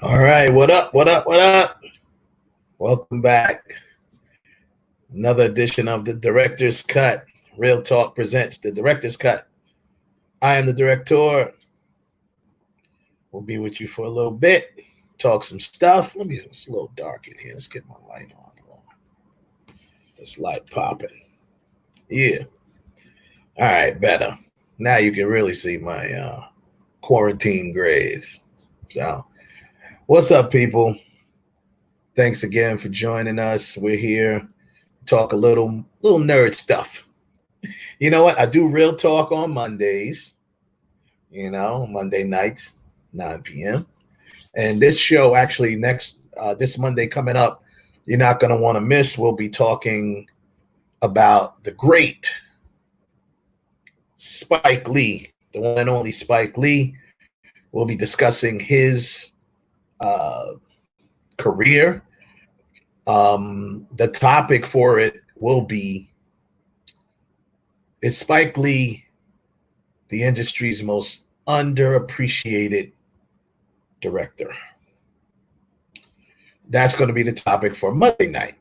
All right, what up? What up? What up? Welcome back. Another edition of the Director's Cut. Real Talk presents the Director's Cut. I am the director. We'll be with you for a little bit, talk some stuff. It's a little dark in here. Let's get my light on. This light popping. Yeah. All right, better. Now you can really see my quarantine grays. So, what's up, people? Thanks again for joining us. We're here to talk a little nerd stuff. You know what? I do Real Talk on Mondays. Monday nights, 9 p.m. And this show actually this Monday coming up, you're not going to want to miss. We'll be talking about the great Spike Lee, the one and only Spike Lee. We'll be discussing his career. The topic for it will be, is Spike Lee the industry's most underappreciated director? That's going to be the topic for Monday night.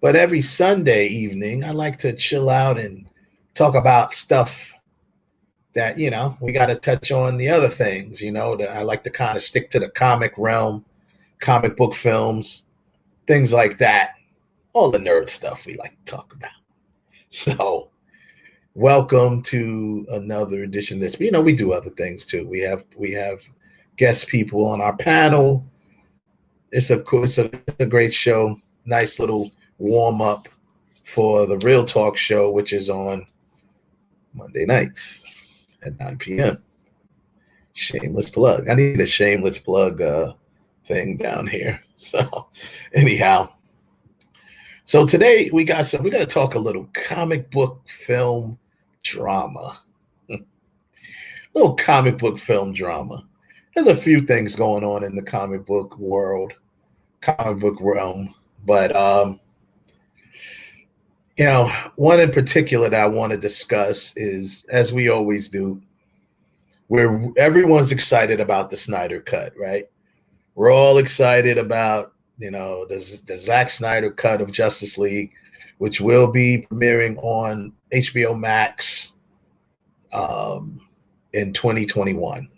But every Sunday evening, I like to chill out and talk about stuff that, we got to touch on the other things, that I like to kind of stick to the comic realm, comic book films, things like that. All the nerd stuff we like to talk about. So welcome to another edition of this. But, we do other things too. We have guest people on our panel. It's a great show. Nice little warm up for the Real Talk show, which is on Monday nights at 9 p.m. Shameless plug. I need a shameless plug thing down here. So anyhow, so today we're going to talk a little comic book film drama. Little comic book film drama. There's a few things going on in the comic book world, comic book realm, but one in particular that I want to discuss is, as we always do, where everyone's excited about the Snyder cut, right? We're all excited about, the Zack Snyder cut of Justice League, which will be premiering on HBO Max in 2021.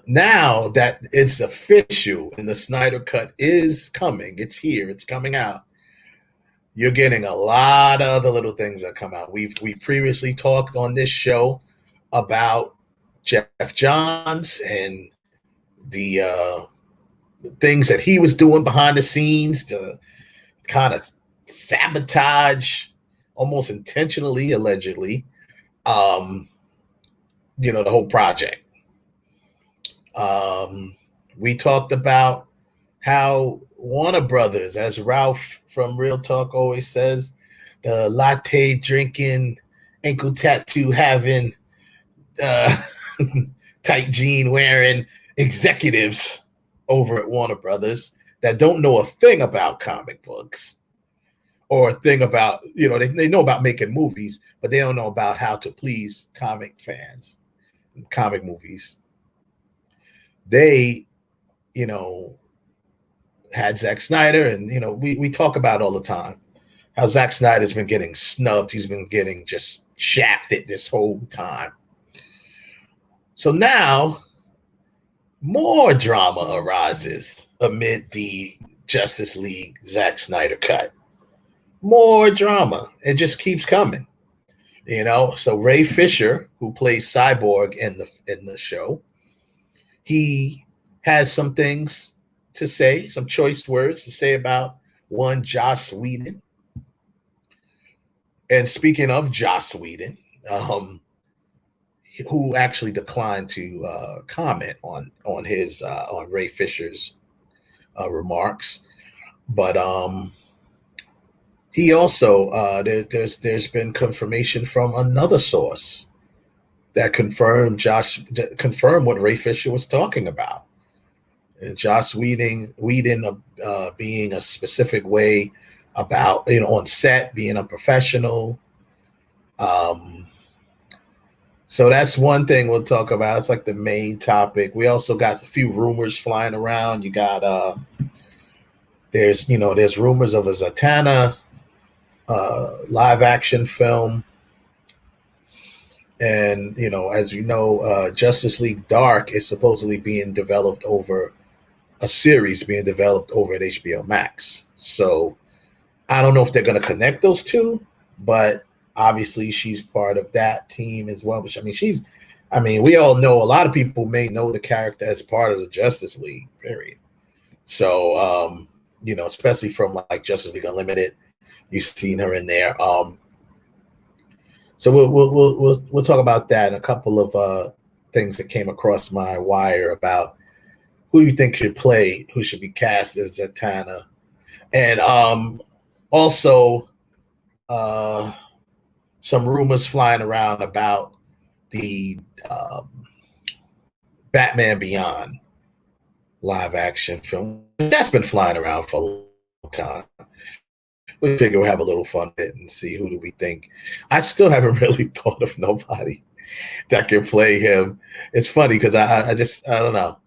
Now that it's official and the Snyder cut is coming, it's here, it's coming out, you're getting a lot of other little things that come out. We previously talked on this show about Jeff Johns and the things that he was doing behind the scenes to kind of sabotage, almost intentionally, allegedly, the whole project. We talked about how Warner Brothers, as Ralph from Real Talk always says, the latte drinking, ankle tattoo having, tight jean wearing executives over at Warner Brothers that don't know a thing about comic books or a thing about, they know about making movies, but they don't know about how to please comic fans and comic movies. They, had Zack Snyder, and, we talk about all the time how Zack Snyder's been getting snubbed. He's been getting just shafted this whole time. So now more drama arises amid the Justice League Zack Snyder cut. More drama. It just keeps coming. So Ray Fisher, who plays Cyborg in the show, he has some things to say, some choice words to say about one Joss Whedon. And speaking of Joss Whedon, who actually declined to comment on his on Ray Fisher's remarks, but he also there's been confirmation from another source that confirmed what Ray Fisher was talking about. And Joss Whedon being a specific way about, on set, being a professional, So that's one thing we'll talk about. It's like the main topic. We also got a few rumors flying around. You got there's rumors of a Zatanna live action film. And as you know, Justice League Dark is supposedly being developed over a series being developed over at HBO Max. So I don't know if they're going to connect those two, but obviously she's part of that team as well. But we all know, a lot of people may know the character as part of the Justice League, period. So, especially from like Justice League Unlimited, you've seen her in there. So we'll talk about that and a couple of things that came across my wire about who you think should play, who should be cast as Zatanna, and also some rumors flying around about the Batman Beyond live action film. That's been flying around for a long time. We figure we'll have a little fun with it and see who do we think. I still haven't really thought of nobody that can play him. It's funny because I don't know.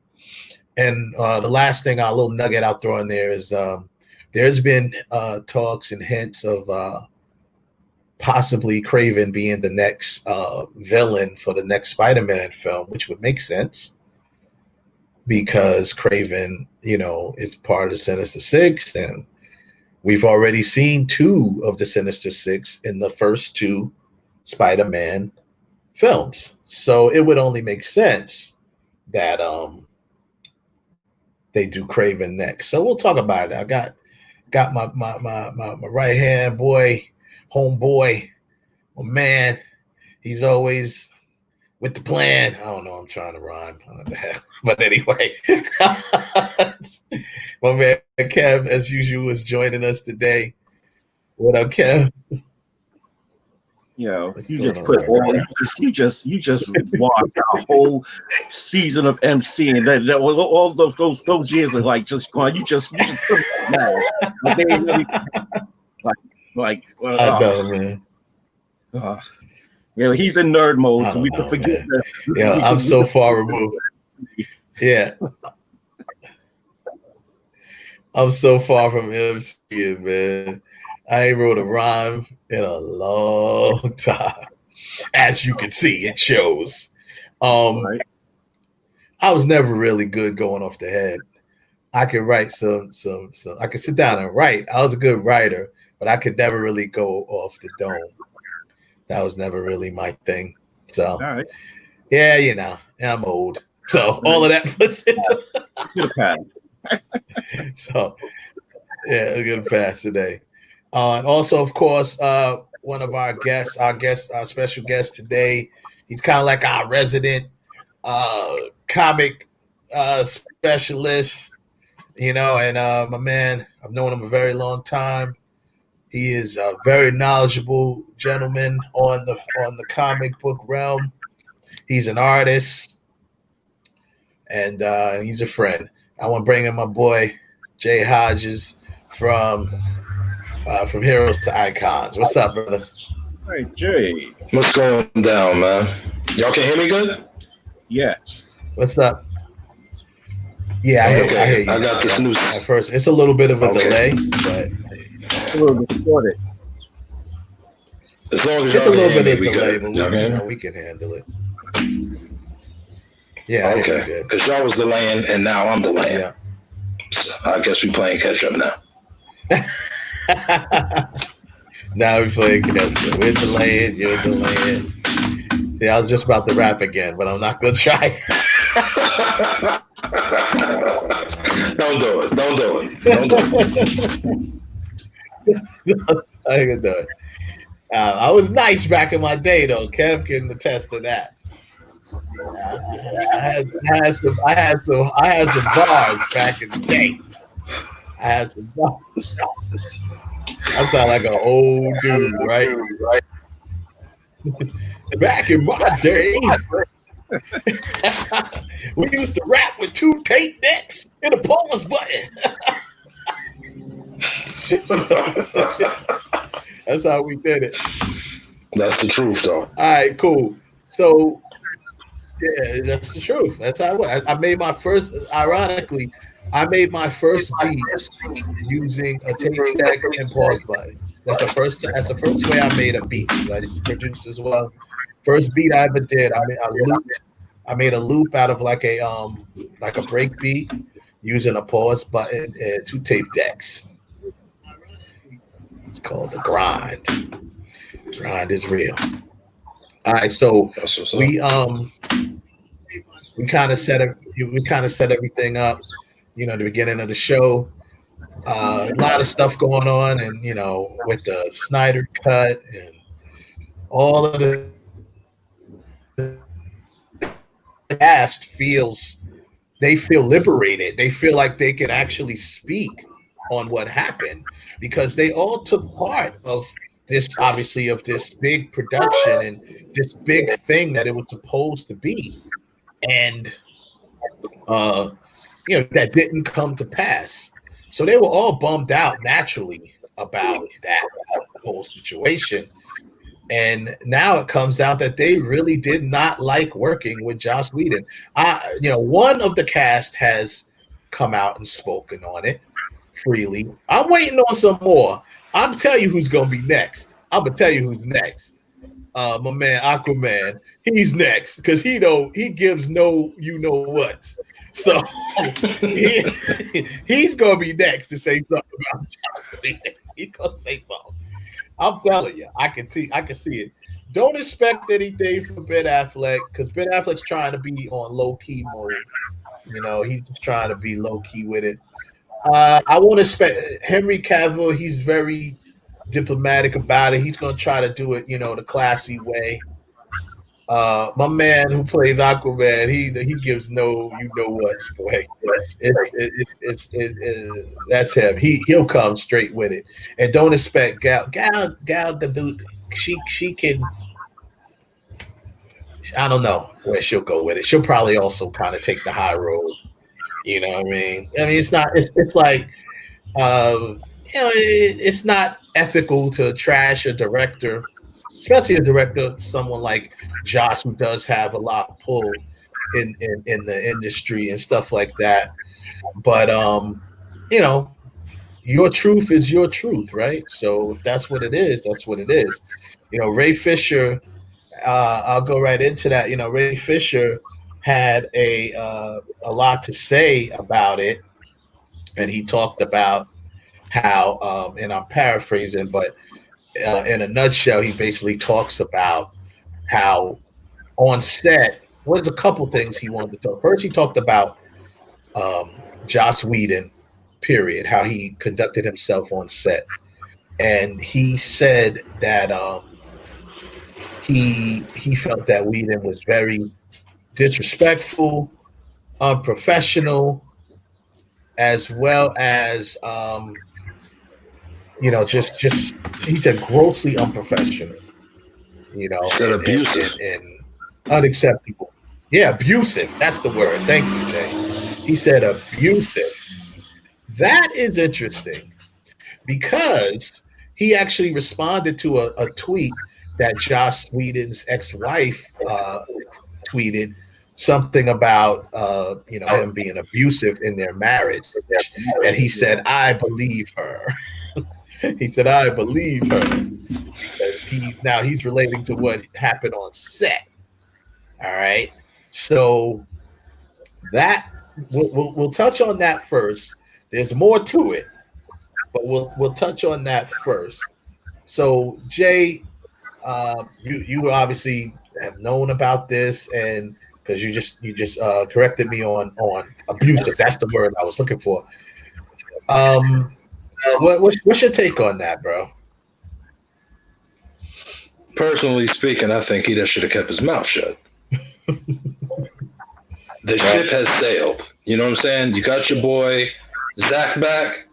And the last thing, a little nugget I'll throw in there is there's been talks and hints of possibly Kraven being the next villain for the next Spider-Man film, which would make sense because Kraven, is part of the Sinister Six, and we've already seen 2 of the Sinister Six in the first 2 Spider-Man films. So it would only make sense that they do Kraven next. So we'll talk about it. I got my right hand boy, homeboy, my man. He's always with the plan. I don't know. I'm trying to rhyme. I don't know what the hell. But anyway, my man Kev, as usual, is joining us today. What up, Kev? You just walked a whole season of MCing. That all those years are like just gone. You just put it down. But they ain't really I know, man. He's in nerd mode, so we can forget that. I'm so far removed. Yeah. I'm so far from MCing, man. I ain't wrote a rhyme in a long time. As you can see, it shows. Right. I was never really good going off the head. I could write some I could sit down and write. I was a good writer, but I could never really go off the dome. That was never really my thing. So all right. Yeah, I'm old. So all of that puts into Good pass. So yeah, we're gonna pass today. And also, of course, one of our special guest today, he's kind of like our resident comic specialist, and my man, I've known him a very long time. He is a very knowledgeable gentleman on the comic book realm. He's an artist, and he's a friend. I want to bring in my boy Jay Hodges from Heroes to Icons. What's up, brother? Hey, Jay. What's going down, man? Y'all can hear me good? Yeah. What's up? Yeah, I hear you. I got this new. At first, it's a little bit of a delay, but a little distorted. As long as just a little bit of me, delay, but we can handle it. Yeah, okay. Because y'all was delaying, and now I'm delaying. Yeah. So I guess we playing catch up now. Now we're playing catch up. We're delaying. You're delaying. See, I was just about to rap again, but I'm not gonna try. Don't do it. I ain't gonna do it. I was nice back in my day, though. Kev can attest to that. I had some bars back in the day. I had some bars. I sound like an old dude, right? Back in my day, we used to rap with 2 tape decks and a pause button. That's how we did it. That's the truth, though. All right, cool. So yeah, that's the truth. That's how it was. I made my first. Ironically, I made my first beat using a tape deck and pause button. That's the first. That's the first way I made a beat. I just produced as well. First beat I ever did. I made a loop out of like a break beat using a pause button and two tape decks. It's called the grind. Grind is real. All right, so we kind of set everything up. You know, the beginning of the show. A lot of stuff going on, and you know, with the Snyder cut and all of the cast they feel liberated. They feel like they can actually speak on what happened because they all took part of this, obviously, of this big production and this big thing that it was supposed to be, and you know, that didn't come to pass. So they were all bummed out naturally about that whole situation. And now it comes out that they really did not like working with Joss Whedon. You know, one of the cast has come out and spoken on it freely. I'm waiting on some more. I'm telling you who's gonna be next. I'm gonna tell you who's next. My man Aquaman, he's next because he gives no you know what. So he's gonna be next to say something about Joss Whedon. He's gonna say something. I'm telling you, I can see it. Don't expect anything from Ben Affleck because Ben Affleck's trying to be on low key mode. You know, he's just trying to be low key with it. I won't expect Henry Cavill. He's very diplomatic about it. He's gonna try to do it, you know, the classy way. My man who plays Aquaman, he gives no you know what boy. That's him. He'll come straight with it, and don't expect Gal Gadot. She can. I don't know where she'll go with it. She'll probably also kind of take the high road. You know what I mean? It's not. It's like, you know, it's not ethical to trash a director, especially a director, someone like Josh, who does have a lot of pull in the industry and stuff like that. But you know, your truth is your truth, right? So if that's what it is, that's what it is. You know, Ray Fisher. I'll go right into that. You know, Ray Fisher had a lot to say about it, and he talked about how, and I'm paraphrasing, but in a nutshell, he basically talks about how on set, there's a couple things he wanted to talk. First, he talked about Joss Whedon, period, how he conducted himself on set. And he said that he felt that Whedon was very disrespectful, unprofessional, as well as you know, just he said grossly unprofessional. You know, and abusive and unacceptable. Yeah, abusive. That's the word. Thank you, Jay. He said abusive. That is interesting because he actually responded to a tweet that Joss Whedon's ex-wife tweeted something about you know, him being abusive in their marriage, and he said, "I believe her." He said, "I believe her," because he's relating to what happened on set. All right, so that we'll touch on that first. There's more to it, but we'll touch on that first. So Jay, you obviously have known about this, and because you just corrected me on abusive. That's the word I was looking for. What's your take on that, bro? Personally speaking, I think he just should have kept his mouth shut. The ship has sailed. You know what I'm saying? You got your boy Zack back.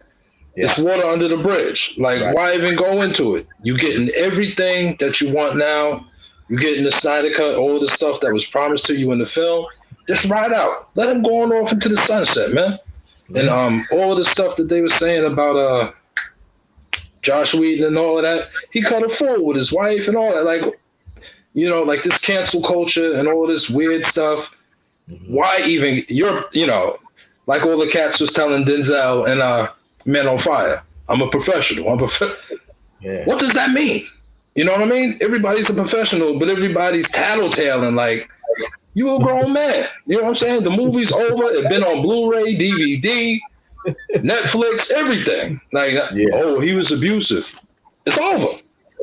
Yeah. It's water under the bridge. Like, why even go into it? You getting everything that you want now. You getting the Snyder cut, all the stuff that was promised to you in the film. Just ride out. Let him go on off into the sunset, man. And all the stuff that they were saying about Josh Whedon and all of that, he cut a fool with his wife and all that. Like, you know, like this cancel culture and all this weird stuff. Why even like all the cats was telling Denzel and Men on Fire, I'm a professional. Yeah. What does that mean? You know what I mean? Everybody's a professional, but everybody's tattletaling like you a grown man. You know what I'm saying? The movie's over. It's been on Blu-ray, DVD, Netflix, everything. Like, oh, he was abusive. It's over.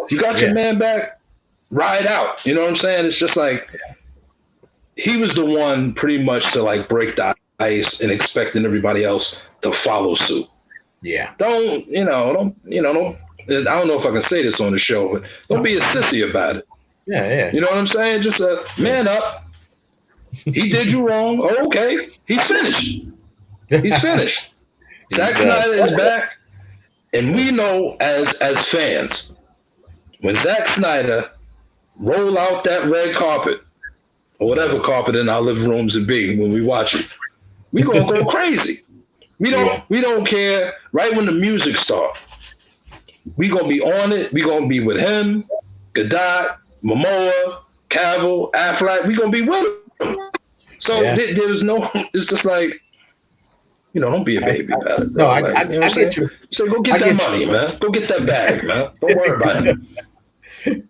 You got your man back. Ride out. You know what I'm saying? It's just like he was the one pretty much to like break the ice and expecting everybody else to follow suit. Yeah. I don't know if I can say this on the show, but don't be a sissy about it. Yeah. You know what I'm saying? Just man up. He did you wrong. Oh, okay. He's finished. Zack Snyder is back. And we know as fans, when Zack Snyder roll out that red carpet, or whatever carpet in our living rooms it be when we watch it, we gonna go crazy. We don't care. Right when the music starts, we gonna be on it. We gonna be with him, Gadot, Momoa, Cavill, Affleck. We gonna be with him. So there's no. It's just like, don't be a baby about it. No, like, I get you. So go get that money, man. Go get that bag, man. Don't worry about it.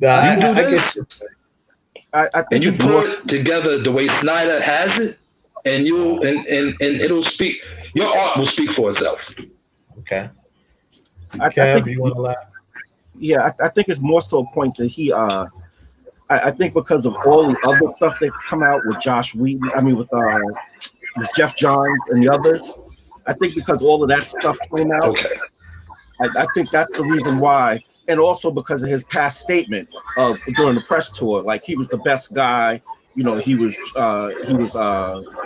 No, you do this, I think and you put it together the way Snyder has it, and it'll speak. Your art will speak for itself. Okay. I think you want to laugh. Yeah, I think it's more so a point that he. I think because of all the other stuff that's come out with Josh Whedon, with Jeff Johns and the others, I think because all of that stuff came out, I think that's the reason why, and also because of his past statement of during the press tour, like he was the best guy. He was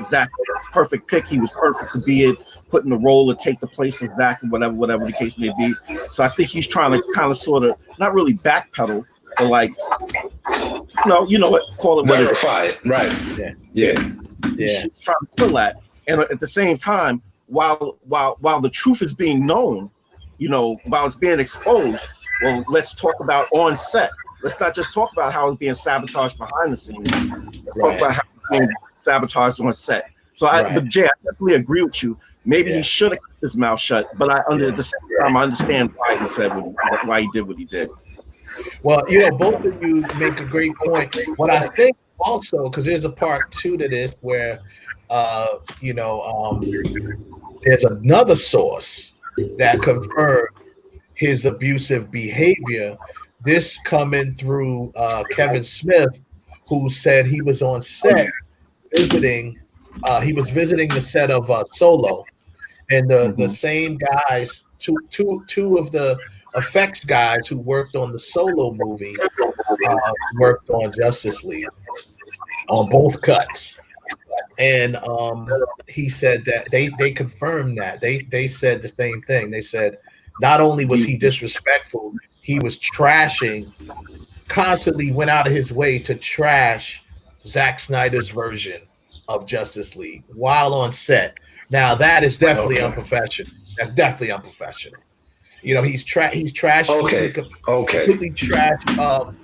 Zack's perfect pick. He was perfect to be it, put in the role to take the place of Zack and whatever the case may be. So I think he's trying to kind of sort of not really backpedal, but like, you know what, call it verify it, right? Yeah. He's trying to pull that, and at the same time, while the truth is being known, while it's being exposed, well, let's talk about on set. Let's not just talk about how it's being sabotaged behind the scenes. Let's talk about how it's being sabotaged on set. So but Jay, I definitely agree with you. Maybe he should have kept his mouth shut, but at the same time, I understand why he said why he did what he did. Well, both of you make a great point. What I think also, because there's a part 2 to this where, there's another source that confirmed his abusive behavior. This coming through Kevin Smith, who said he was on set visiting. He was visiting the set of Solo, and the same guys, two of the effects guys who worked on the Solo movie, worked on Justice League on both cuts. And he said that they confirmed that they said the same thing. They said not only was he disrespectful, he was trashing, constantly went out of his way to trash Zack Snyder's version of Justice League while on set. Now that is definitely unprofessional. That's definitely unprofessional. He's trashing completely trashed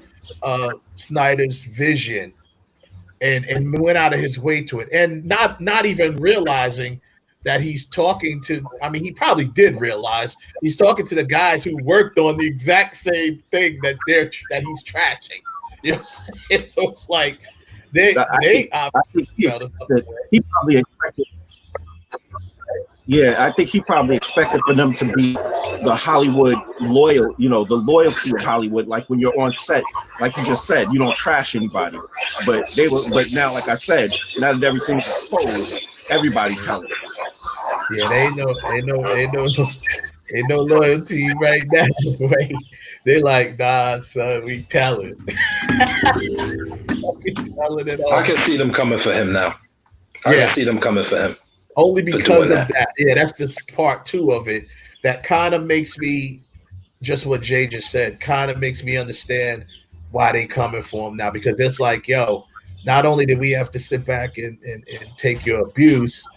Snyder's vision and went out of his way to it, and not even realizing that he's talking to. He probably did realize he's talking to the guys who worked on the exact same thing that he's trashing. So it's like he probably expected. Yeah, I think he probably expected for them to be the Hollywood loyal, the loyalty of Hollywood. Like when you're on set, like you just said, you don't trash anybody. But now, like I said, now that everything's exposed, everybody's telling it. Yeah, they no loyalty right now. Right? They like, nah, son, we telling. We telling it all. I can see them coming for him now. I can see them coming for him. Only because of that. Yeah, that's the part 2 of it that kind of makes me, just what Jay just said, kind of makes me understand why they coming for him now. Because it's like, not only did we have to sit back and take your abuse,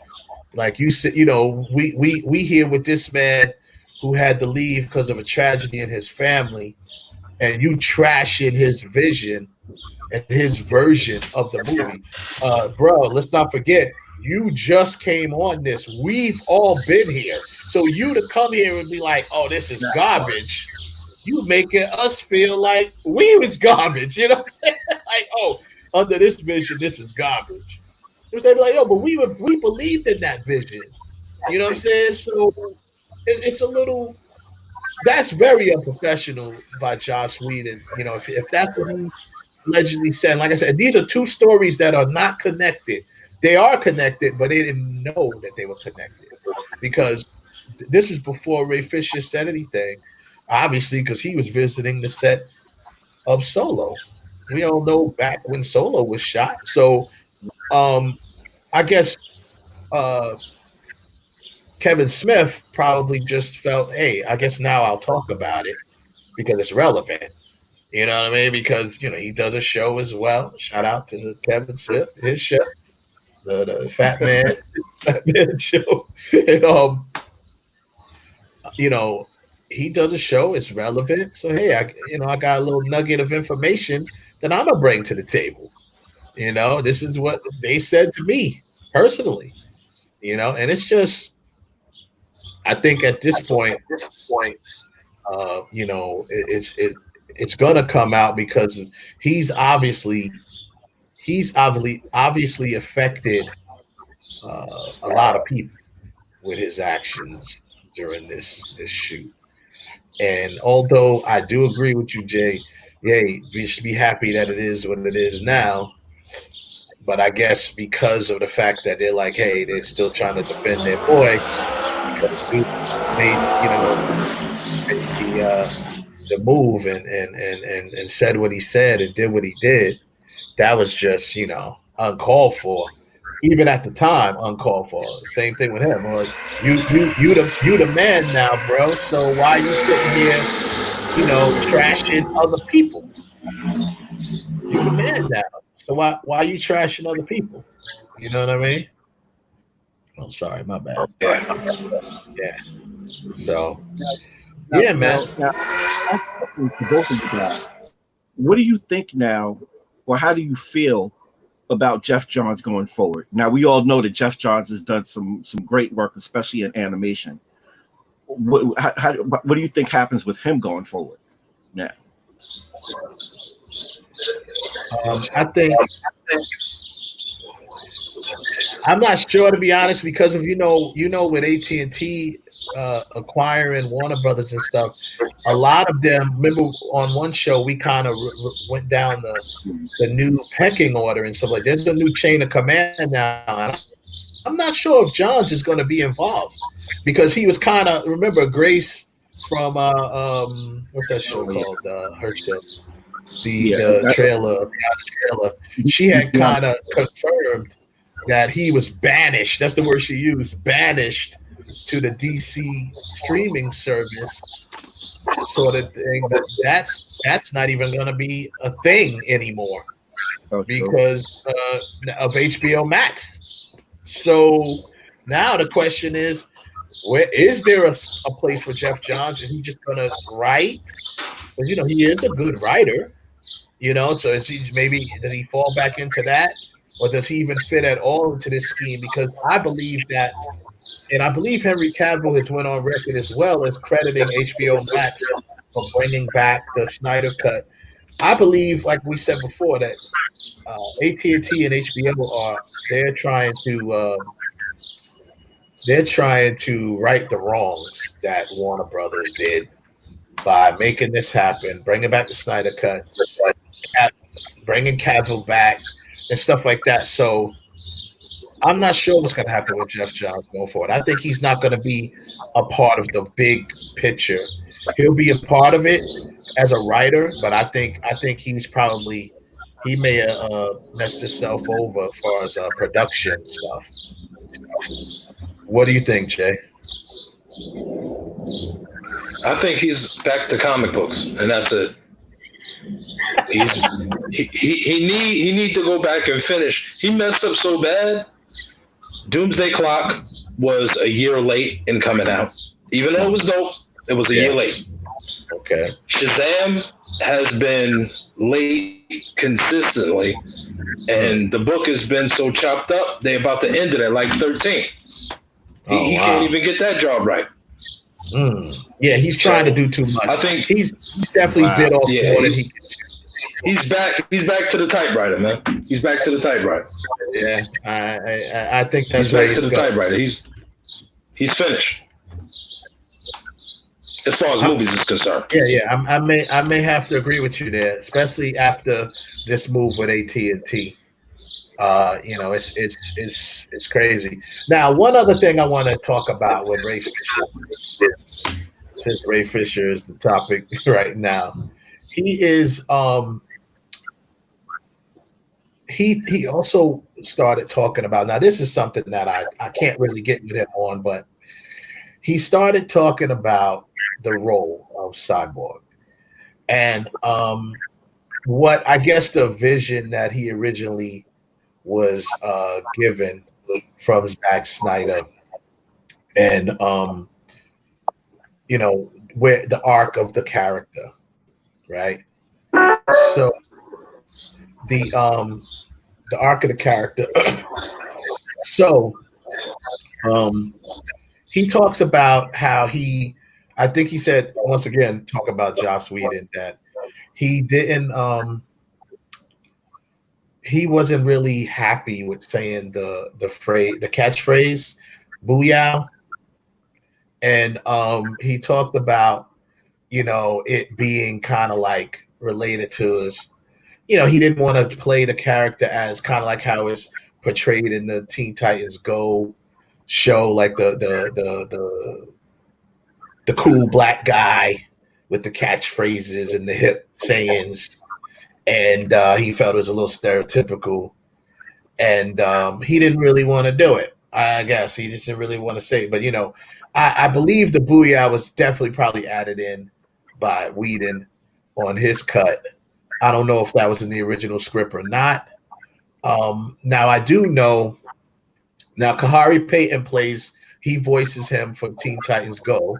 like you said, we here with this man who had to leave because of a tragedy in his family, and you trashing his vision and his version of the movie. Bro, let's not forget, you just came on this. We've all been here. So you to come here and be like, oh, this is garbage, you making us feel like we was garbage. You know what I'm saying? Like, oh, under this vision, this is garbage. They be like, yo, but we believed in that vision. You know what I'm saying? So it's a little, that's very unprofessional by Joss Whedon. You know, if that's what he allegedly said. Like I said, these are two stories that are not connected. They are connected, but they didn't know that they were connected because this was before Ray Fisher said anything. Obviously, because he was visiting the set of Solo. We all know back when Solo was shot. So, I guess Kevin Smith probably just felt, hey, I guess now I'll talk about it because it's relevant. You know what I mean? Because, you know, he does a show as well. Shout out to Kevin Smith, his show, the Fat Man show. And, you know, he does a show. It's relevant. So, hey, I got a little nugget of information that I'm going to bring to the table. You know, this is what they said to me personally, you know, and it's just, I think at this point, you know, it's going to come out because he's obviously affected a lot of people with his actions during this shoot. And although I do agree with you, Jay, yay, we should be happy that it is what it is now. But I guess because of the fact that they're like, hey, they're still trying to defend their boy because he made, you know, the move and said what he said and did what he did. That was just, you know, uncalled for. Even at the time, uncalled for. Same thing with him. Like, you the man now, bro. So why are you sitting here, you know, trashing other people? You the man now. So why are you trashing other people? You know what I mean? Oh, sorry, my bad. Yeah. So, yeah, man. Now, what do you think now, or how do you feel about Jeff Johns going forward? Now, we all know that Jeff Johns has done some great work, especially in animation. What do you think happens with him going forward now? I think I'm not sure, to be honest, because of you know with AT&T acquiring Warner Brothers and stuff, a lot of them. Remember on one show we kind of went down the new pecking order and stuff like. There's a new chain of command now. I'm not sure if Johns is going to be involved because he was kind of, remember Grace from what's that show called? Her show. The trailer. She had kind of confirmed that he was banished. That's the word she used, banished to the DC streaming service sort of thing. But that's not even going to be a thing anymore because of HBO Max. So now the question is, where is there a place for Jeff Johns? Is he just going to write? Because, you know, he is a good writer, you know, so does he fall back into that? Or does he even fit at all into this scheme? Because I believe that, and I believe Henry Cavill has went on record as well as crediting HBO Max for bringing back the Snyder cut. I believe, like we said before, that AT&T and HBO they're trying to right the wrongs that Warner Brothers did by making this happen, bringing back the Snyder cut, bringing Cavill back, and stuff like that. So I'm not sure what's going to happen with Jeff Johns going forward. I think he's not going to be a part of the big picture. He'll be a part of it as a writer, but I think he may have messed himself over as far as production stuff. What do you think, Jay? I think he's back to comic books, and that's it. He need to go back and finish. He messed up so bad. Doomsday Clock was a year late in coming out. Even though it was dope, it was a year late. Okay. Shazam has been late consistently, and the book has been so chopped up. They're about to end it at like 13. He can't even get that job right. Yeah, he's trying to do too much. I think he's definitely bit off more than he can. He's back. He's back to the typewriter, man. He's back to the typewriter. Yeah, I think that's he's back to the typewriter. He's finished as far as movies is concerned. Yeah. I may have to agree with you there, especially after this move with AT&T. It's crazy. Now, one other thing I want to talk about with Ray Fisher, since Ray Fisher is the topic right now, he is he also started talking about, now this is something that I can't really get with him on, but he started talking about the role of Cyborg and what I guess the vision that he originally was given from Zack Snyder, and where the arc of the character, right? So the arc of the character. So he talks about how I think he said, once again, talk about Joss Whedon, that he didn't he wasn't really happy with saying the catchphrase "booyah," and he talked about it being kind of like related to his, he didn't want to play the character as kind of like how it's portrayed in the Teen Titans Go show, like the cool black guy with the catchphrases and the hip sayings. And he felt it was a little stereotypical, and he didn't really want to do it. I guess he just didn't really want to say it. But I believe the booyah was definitely probably added in by Whedon on his cut. I don't know if that was in the original script or not. Now I do know. Now Kahari Payton he voices him for Teen Titans Go.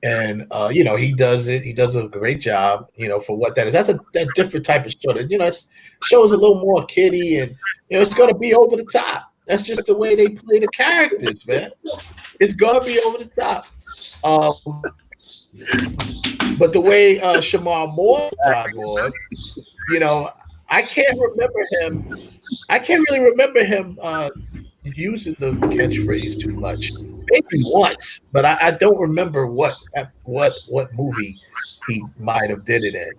And he does it. He does a great job, for what that is. That's a different type of show. It's shows a little more kiddie, and it's gonna be over the top. That's just the way they play the characters, man. It's gonna be over the top. But the way Shamar Moore Cyborg, I can't really remember him using the catchphrase too much. Maybe once, but I don't remember what movie he might have did it in.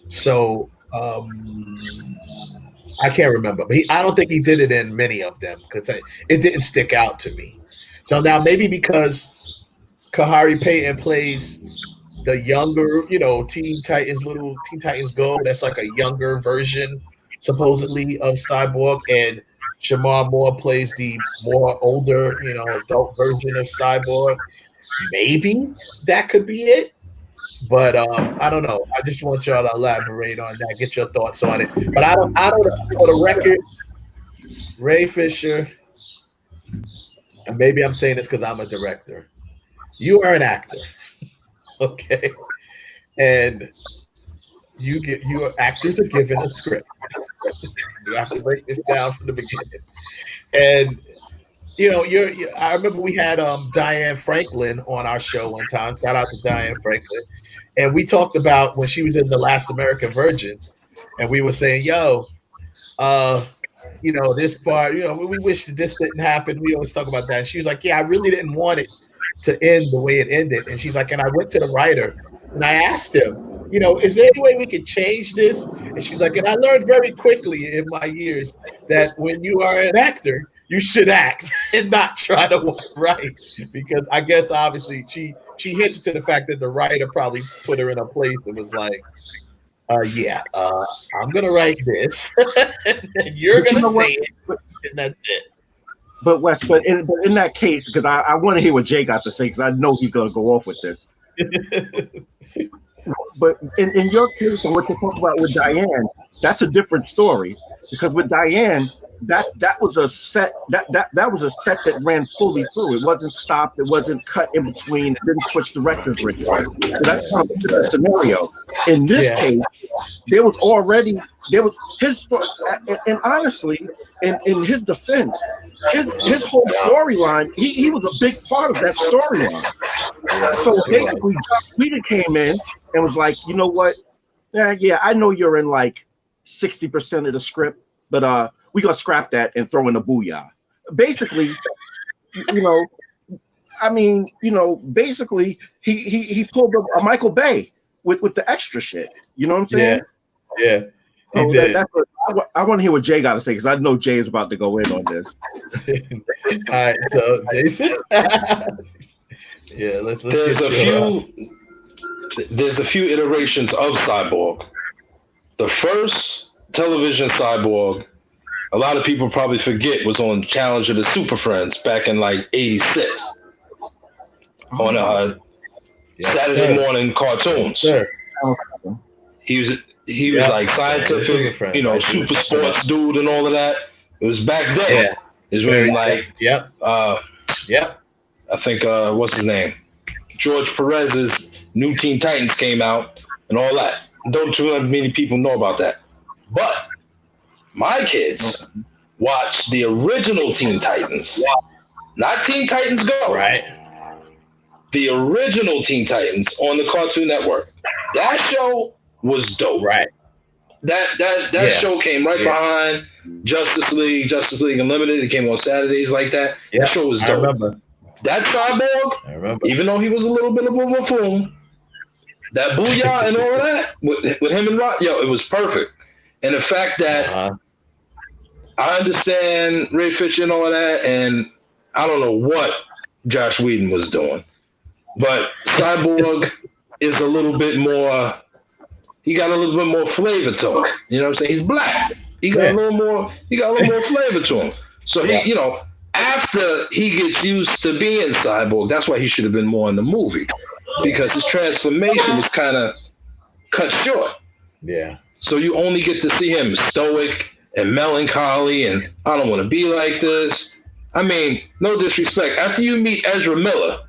So I can't remember, but I don't think he did it in many of them because it didn't stick out to me. So now maybe because Kahari Payton plays the younger, Teen Titans Go, that's like a younger version supposedly of Cyborg, and Shamar Moore plays the more older, adult version of Cyborg. Maybe that could be it, but I don't know. I just want y'all to elaborate on that, get your thoughts on it. But I don't. For the record, Ray Fisher, and maybe I'm saying this because I'm a director. You are an actor, okay, and your actors are given a script. You have to break this down from the beginning. And I remember we had Diane Franklin on our show one time. Shout out to Diane Franklin. And we talked about when she was in The Last American Virgin, and we were saying, this part, we wish that this didn't happen. We always talk about that. And she was like, yeah, I really didn't want it to end the way it ended. And she's like, and I went to the writer and I asked him, is there any way we could change this? And she's like, and I learned very quickly in my years that when you are an actor, you should act and not try to write, because I guess obviously she hinted to the fact that the writer probably put her in a place that was like, I'm gonna write this, and you're gonna say it, and that's it. But Wes, but in that case, because I want to hear what Jay got to say, because I know he's gonna go off with this. But in your case and what you talk about with Diane, that's a different story, because with Diane, that was a set that was a set that ran fully through. It wasn't stopped. It wasn't cut in between. It didn't switch directors. So that's kind of a different scenario. In this case, there was his story, and honestly, in his defense, his whole storyline, he was a big part of that storyline. So basically, Joss Whedon came in and was like, you know what? Yeah, I know you're in like 60% of the script, but we're gonna scrap that and throw in a booyah. Basically, basically he pulled a Michael Bay with the extra shit. You know what I'm saying? Yeah. So I want to hear what Jay got to say because I know Jay is about to go in on this. All right, so Jason. Yeah, let's there's a few iterations of Cyborg. The first television Cyborg, a lot of people probably forget, was on Challenge of the Super Friends back in like '86 on Saturday morning cartoons. He was like scientific, super sports dude and all of that. It was back then. Yeah. It's when like I think what's his name? George Perez's New Teen Titans came out and all that. Don't too many people know about that. But my kids watched the original Teen Titans. Not Teen Titans Go. Right. The original Teen Titans on the Cartoon Network. That show was dope. Right. That show came right behind Justice League Unlimited. It came on Saturdays like that. Yeah, that show was dope. I remember. That Cyborg, even though he was a little bit of a buffoon, that booyah and all of that with him and Rock, it was perfect. And the fact that I understand Ray Fisher and all of that, and I don't know what Josh Whedon was doing, but Cyborg is a little bit more. He got a little bit more flavor to him. You know what I'm saying? He's black. He got a little more. He got a little more flavor to him. So he, after he gets used to being Cyborg, that's why he should have been more in the movie, because his transformation was kind of cut short. Yeah. So you only get to see him stoic and melancholy, and I don't want to be like this. I mean, no disrespect. After you meet Ezra Miller,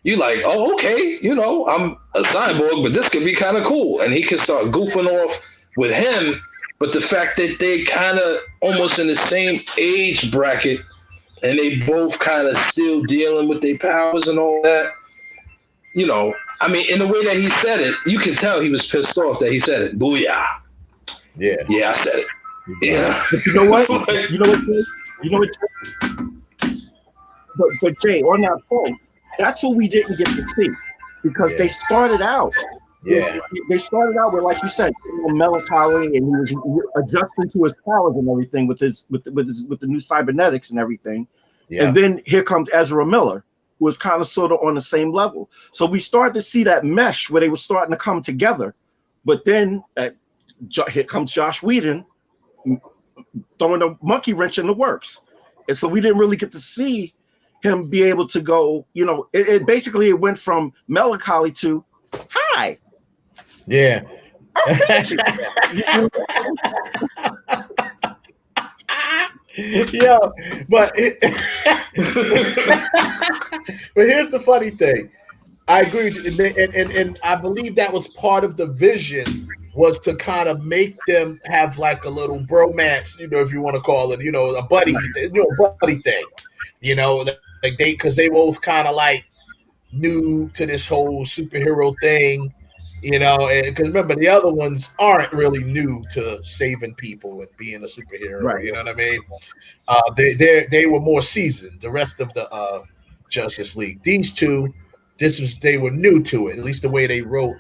you like, oh, okay, I'm a cyborg, but this could be kind of cool. And he can start goofing off with him. But the fact that they kind of almost in the same age bracket, and they both kind of still dealing with their powers and all that, I mean, in the way that he said it, you can tell he was pissed off that he said it. Booyah. Yeah. Yeah, I said it. Yeah. You know what? You know what? But Jay, on that point, that's what we didn't get to see, because they started out. Yeah. They started out with, like you said, melancholy, and he was adjusting to his powers and everything with the new cybernetics and everything. Yeah. And then here comes Ezra Miller, who was kind of sort of on the same level. So we started to see that mesh where they were starting to come together. But then here comes Josh Whedon throwing a monkey wrench in the works. And so we didn't really get to see him be able to go, it basically it went from melancholy to hi. Yeah. Yeah, but but here's the funny thing. I agree, and I believe that was part of the vision, was to kind of make them have like a little bromance, if you want to call it, a buddy, buddy thing, like because they both kind of like new to this whole superhero thing, and because remember the other ones aren't really new to saving people and being a superhero, right? You know what I mean? They were more seasoned. The rest of the Justice League, these two, they were new to it. At least the way they wrote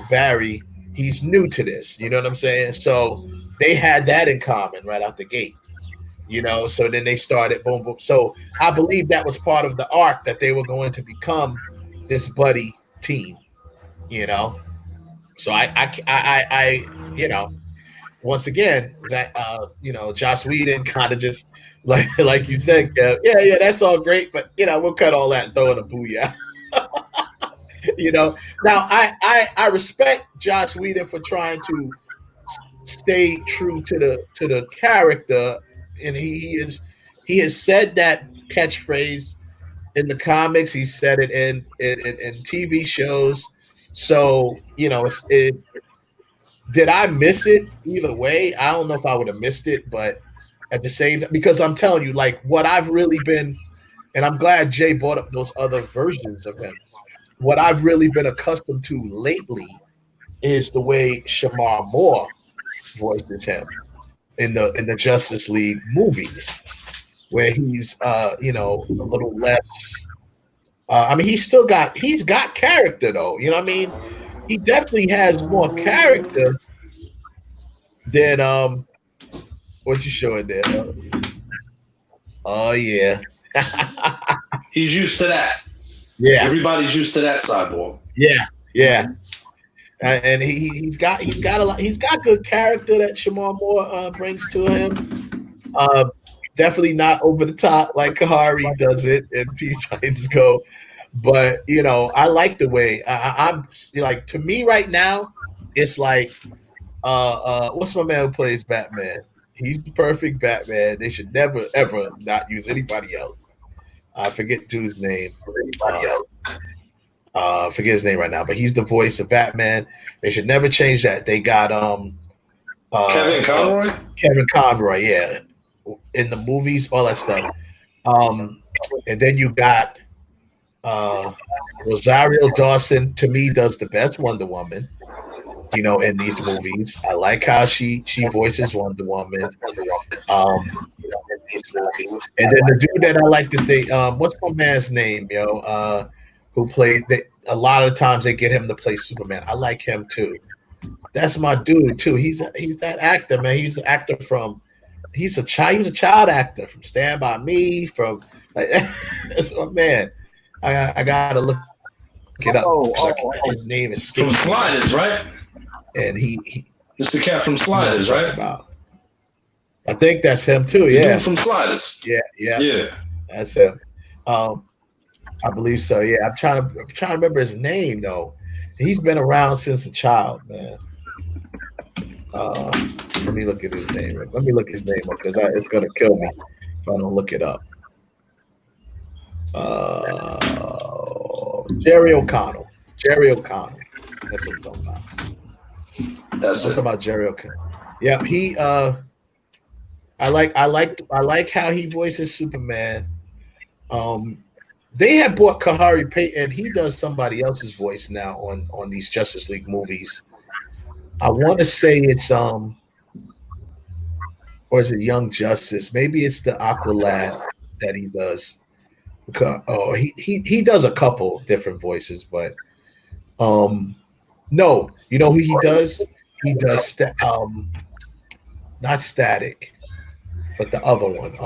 Barry, he's new to this. You know what I'm saying? So they had that in common right out the gate. So then they started boom, boom. So I believe that was part of the arc, that they were going to become this buddy team, So I once again, that, Joss Whedon kind of just like you said, yeah, that's all great, but we'll cut all that and throw in a booyah. Now I respect Joss Whedon for trying to stayed true to the character, and he has said that catchphrase in the comics. He said it in TV shows. So did I miss it either way? I don't know if I would have missed it, but at the same time, because I'm telling you, like what I've really been, and I'm glad Jay brought up those other versions of him. What I've really been accustomed to lately is the way Shamar Moore voices him in the Justice League movies, where he's a little less. I mean, he's got character though. You know what I mean? He definitely has more character than what you showing there. Oh yeah. He's used to that. Yeah. Everybody's used to that, Cyborg. Yeah. And he's got good character that Shamar Moore brings to him. Definitely not over the top like Kahari does it in Teen Titans Go. But I like the way I'm like, to me right now, it's like what's my man who plays Batman? He's the perfect Batman. They should never ever not use anybody else. I forget dude's name. Forget his name right now, but he's the voice of Batman. They should never change that. They got Kevin Conroy? Kevin Conroy, yeah. In the movies, all that stuff. And then you got Rosario Dawson, to me, does the best Wonder Woman, in these movies. I like how she voices Wonder Woman. And then the dude that I like to think, what's my man's name, who plays, a lot of times they get him to play Superman. I like him too. That's my dude too. He's that actor, man. He's the actor he was a child actor from Stand By Me, from that's my man. I gotta look it up. His name is from Sliders, right? And he it's the cat from Sliders, right? About. I think that's him too. Yeah, from Sliders. Yeah. That's him. I believe so. Yeah, I'm trying to remember his name though. He's been around since a child, man. Let me look at his name. Let me look his name up because it's gonna kill me if I don't look it up. Jerry O'Connell. That's what I'm talking about. I'm talking about Jerry O'Connell. Yeah, he. I like how he voices Superman. They have bought Kahari Payton. He does somebody else's voice now on these Justice League movies. I want to say it's or is it Young Justice? Maybe it's the Aquaman that he does. Oh, he does a couple different voices, but no, you know who he does? He does not Static, but the other one.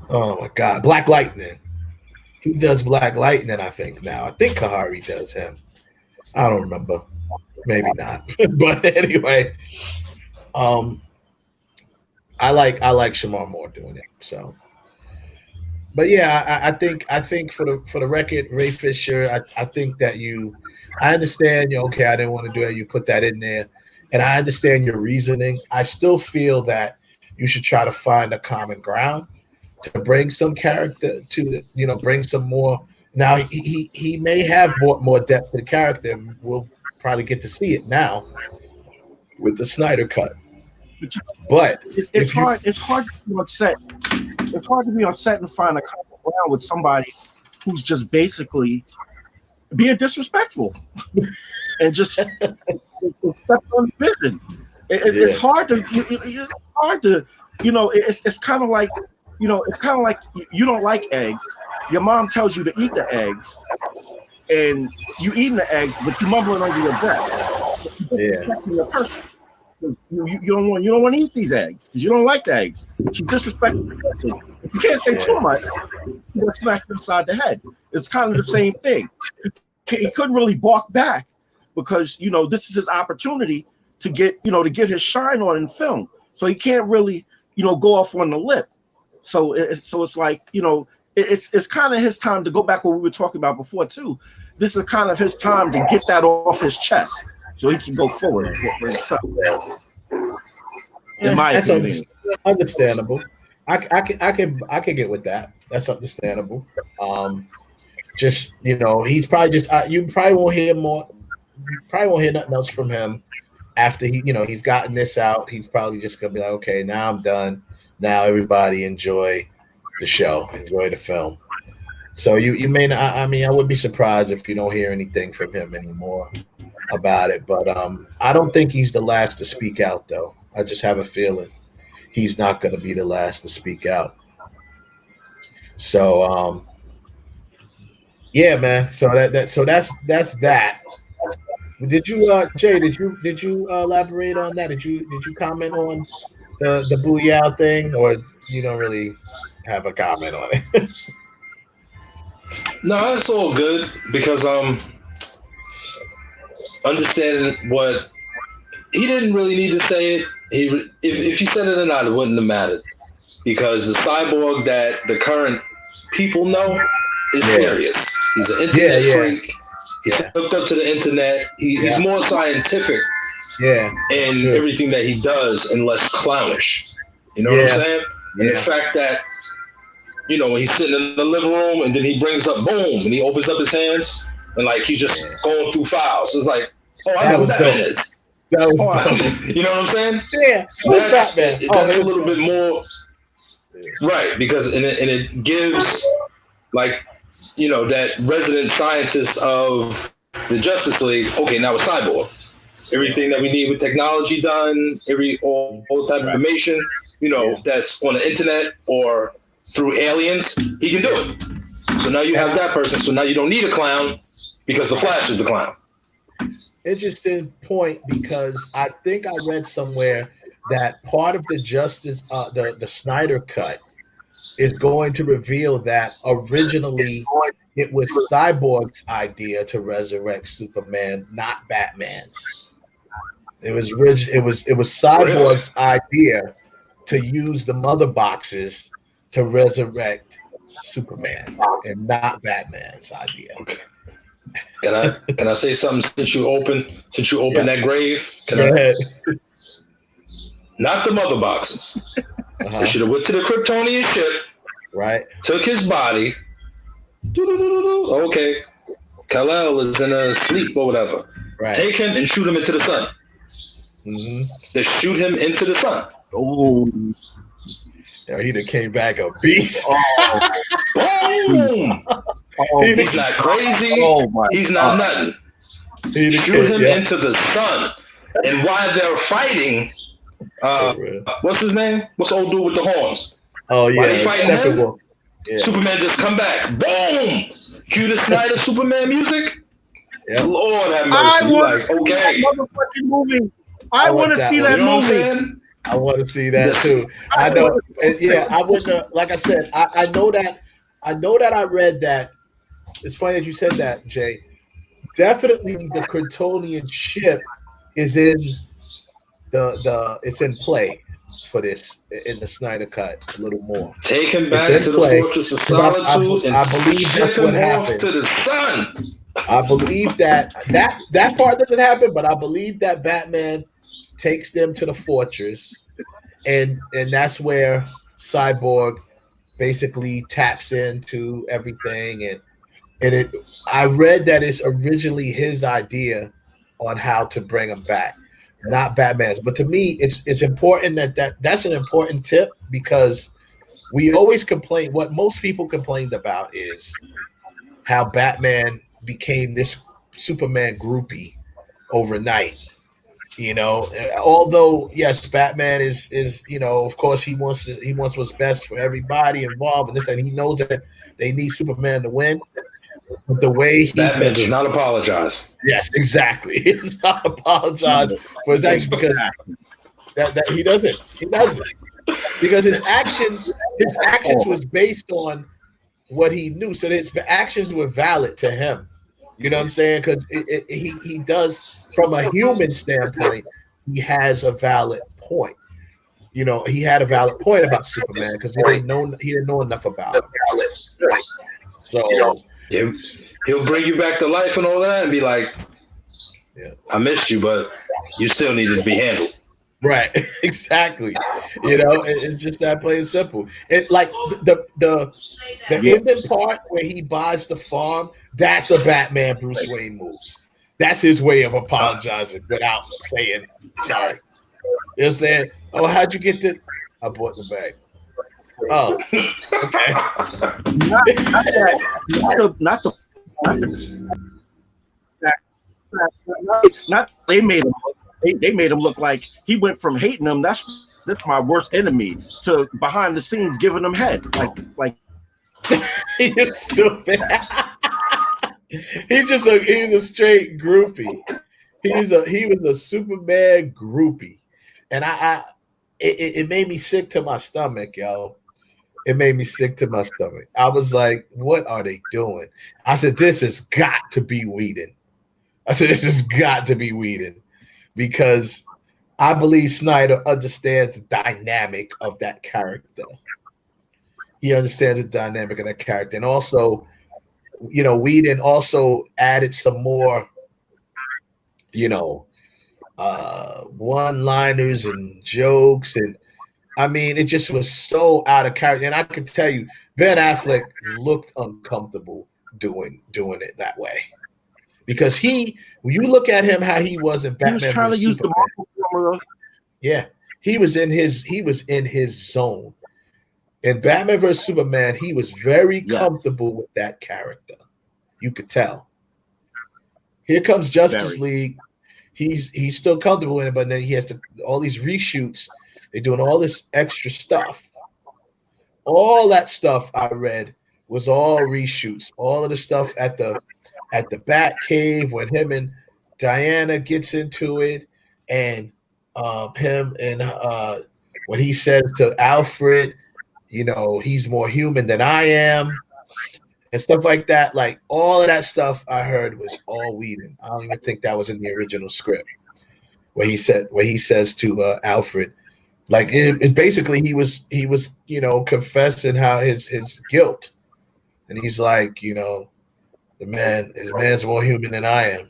Oh my God, Black Lightning. He does Black Lightning, I think now. I think Kahari does him. I don't remember. Maybe not. But anyway, I like Shamar Moore doing it. So, but yeah, I think for the record, Ray Fisher, I think that I understand. Okay, I didn't want to do it. You put that in there, and I understand your reasoning. I still feel that you should try to find a common ground to bring some character to, bring some more. Now he may have brought more depth to the character, and we'll probably get to see it now with the Snyder cut. But it's hard. It's hard to be on set. It's hard to be on set and find a common ground with somebody who's just basically being disrespectful and just step on the vision. It's hard to. It's hard to. It's kind of like. It's kind of like you don't like eggs. Your mom tells you to eat the eggs, and you eating the eggs, but you mumbling under your breath. Your person. You don't want to eat these eggs because you don't like the eggs. She disrespecting the person. If you can't say too much, you're gonna smack you inside the head. It's kind of the same thing. He couldn't really bark back because this is his opportunity to get his shine on in film. So he can't really go off on the lip. So it's like, it's kind of his time to go back what we were talking about before too. This is kind of his time to get that off his chest. so he can go forward for himself. In my opinion, understandable. I can get with that. That's understandable. Just he's probably just you probably won't hear more. You probably won't hear nothing else from him after he's gotten this out. He's probably just gonna be like, okay, now I'm done. Now everybody enjoy the show, enjoy the film. So you may not. I mean, I wouldn't be surprised if you don't hear anything from him anymore about it. But I don't think he's the last to speak out, though. I just have a feeling he's not going to be the last to speak out. So yeah, man. So that's that. Did you, Jay? Did you elaborate on that? Did you comment on the Booyah thing, or you don't really have a comment on it? No, it's all good because understanding what he didn't really need to say it. If he said it or not, it wouldn't have mattered because the cyborg that the current people know is serious. He's an internet freak. He's hooked up to the internet. He's more scientific in everything that he does and less clownish. You know what I'm saying? And the fact that when he's sitting in the living room and then he brings up boom and he opens up his hands and like he's just going through files. It's like, I know what that is. That was dope. You know what I'm saying? Yeah. That's a little bit more right because it gives like that resident scientist of the Justice League. Okay, now it's Cyborg. Everything that we need with technology done, all type of information, that's on the internet or through aliens, he can do it. So now you have that person. So now you don't need a clown because the Flash is the clown. Interesting point because I think I read somewhere that part of the the Snyder cut is going to reveal that originally it was Cyborg's idea to resurrect Superman, not Batman's. It was Cyborg's idea to use the mother boxes to resurrect Superman and not Batman's idea. Okay. Can I say something since you open that grave? Go ahead. Not the mother boxes. They should have went to the Kryptonian ship. Right. Took his body. Okay. Kal-El is in a sleep or whatever. Right. Take him and shoot him into the sun. Mm-hmm. They shoot him into the sun. Oh. He done came back a beast. Boom! He's not crazy. He's not nothing. Shoot him into the sun. And while they're fighting, what's his name? What's the old dude with the horns? Oh, yeah. While they fighting him, Superman just come back. Boom! Cue the Snyder Superman music. Yep. Lord have mercy. I want to see that motherfucking movie. I want to see that movie. I want to see that too. I know. I wouldn't. Like I said, I know that. I know that I read that. It's funny that you said that, Jay. Definitely, the Kryptonian ship is in it's in play for this in the Snyder cut a little more. Take him back to the Fortress of Solitude and I believe that's what happened. To the sun. I believe that part doesn't happen, but I believe that Batman takes them to the fortress, and that's where Cyborg basically taps into everything, and I read that it's originally his idea on how to bring him back, not Batman's. But to me, it's important that's an important tip because we always complain. What most people complained about is how Batman became this Superman groupie overnight. Although yes, Batman is of course he wants what's best for everybody involved in this, and he knows that they need Superman to win. But the way Batman does not apologize. Yes, exactly. He does not apologize for his actions because that he doesn't. He doesn't because his actions was based on what he knew, so his actions were valid to him. You know what I'm saying? Because he does, from a human standpoint, he has a valid point. He had a valid point about Superman because he didn't know enough about him. So he'll bring you back to life and all that, and be like, Yeah. I missed you, but you still needed to be handled. Right, exactly. It's just that plain and simple. It like the ending part where he buys the farm. That's a Batman Bruce Wayne move. That's his way of apologizing without saying sorry. You know what I'm saying? Oh, how'd you get this? I bought the bag. Oh, okay. Not they made him. They made him look like he went from hating them. That's my worst enemy to behind the scenes giving them head. Like He's stupid. He's a straight groupie. He was a Superman groupie, and it made me sick to my stomach, yo. It made me sick to my stomach. I was like, what are they doing? I said, this has got to be Whedon. This has got to be Whedon, because I believe Snyder understands the dynamic of that character. He understands the dynamic of that character. And also, Whedon also added some more, one-liners and jokes. And I mean, it just was so out of character. And I could tell you, Ben Affleck looked uncomfortable doing it that way. Because when you look at him, how he was in Batman, he was trying to use the Marvel formula. Yeah, he was in his zone. In Batman vs Superman, he was very comfortable with that character. You could tell. Here comes Justice League. He's still comfortable in it, but then he has all these reshoots. They're doing all this extra stuff. All that stuff I read was all reshoots. All of the stuff at the Bat Cave when him and Diana gets into it, and him and what he says to Alfred, he's more human than I am, and stuff like that. Like all of that stuff I heard was all Whedon. I don't even think that was in the original script. Where he says to Alfred, like it basically he was confessing how his guilt, and he's like, his man's more human than I am.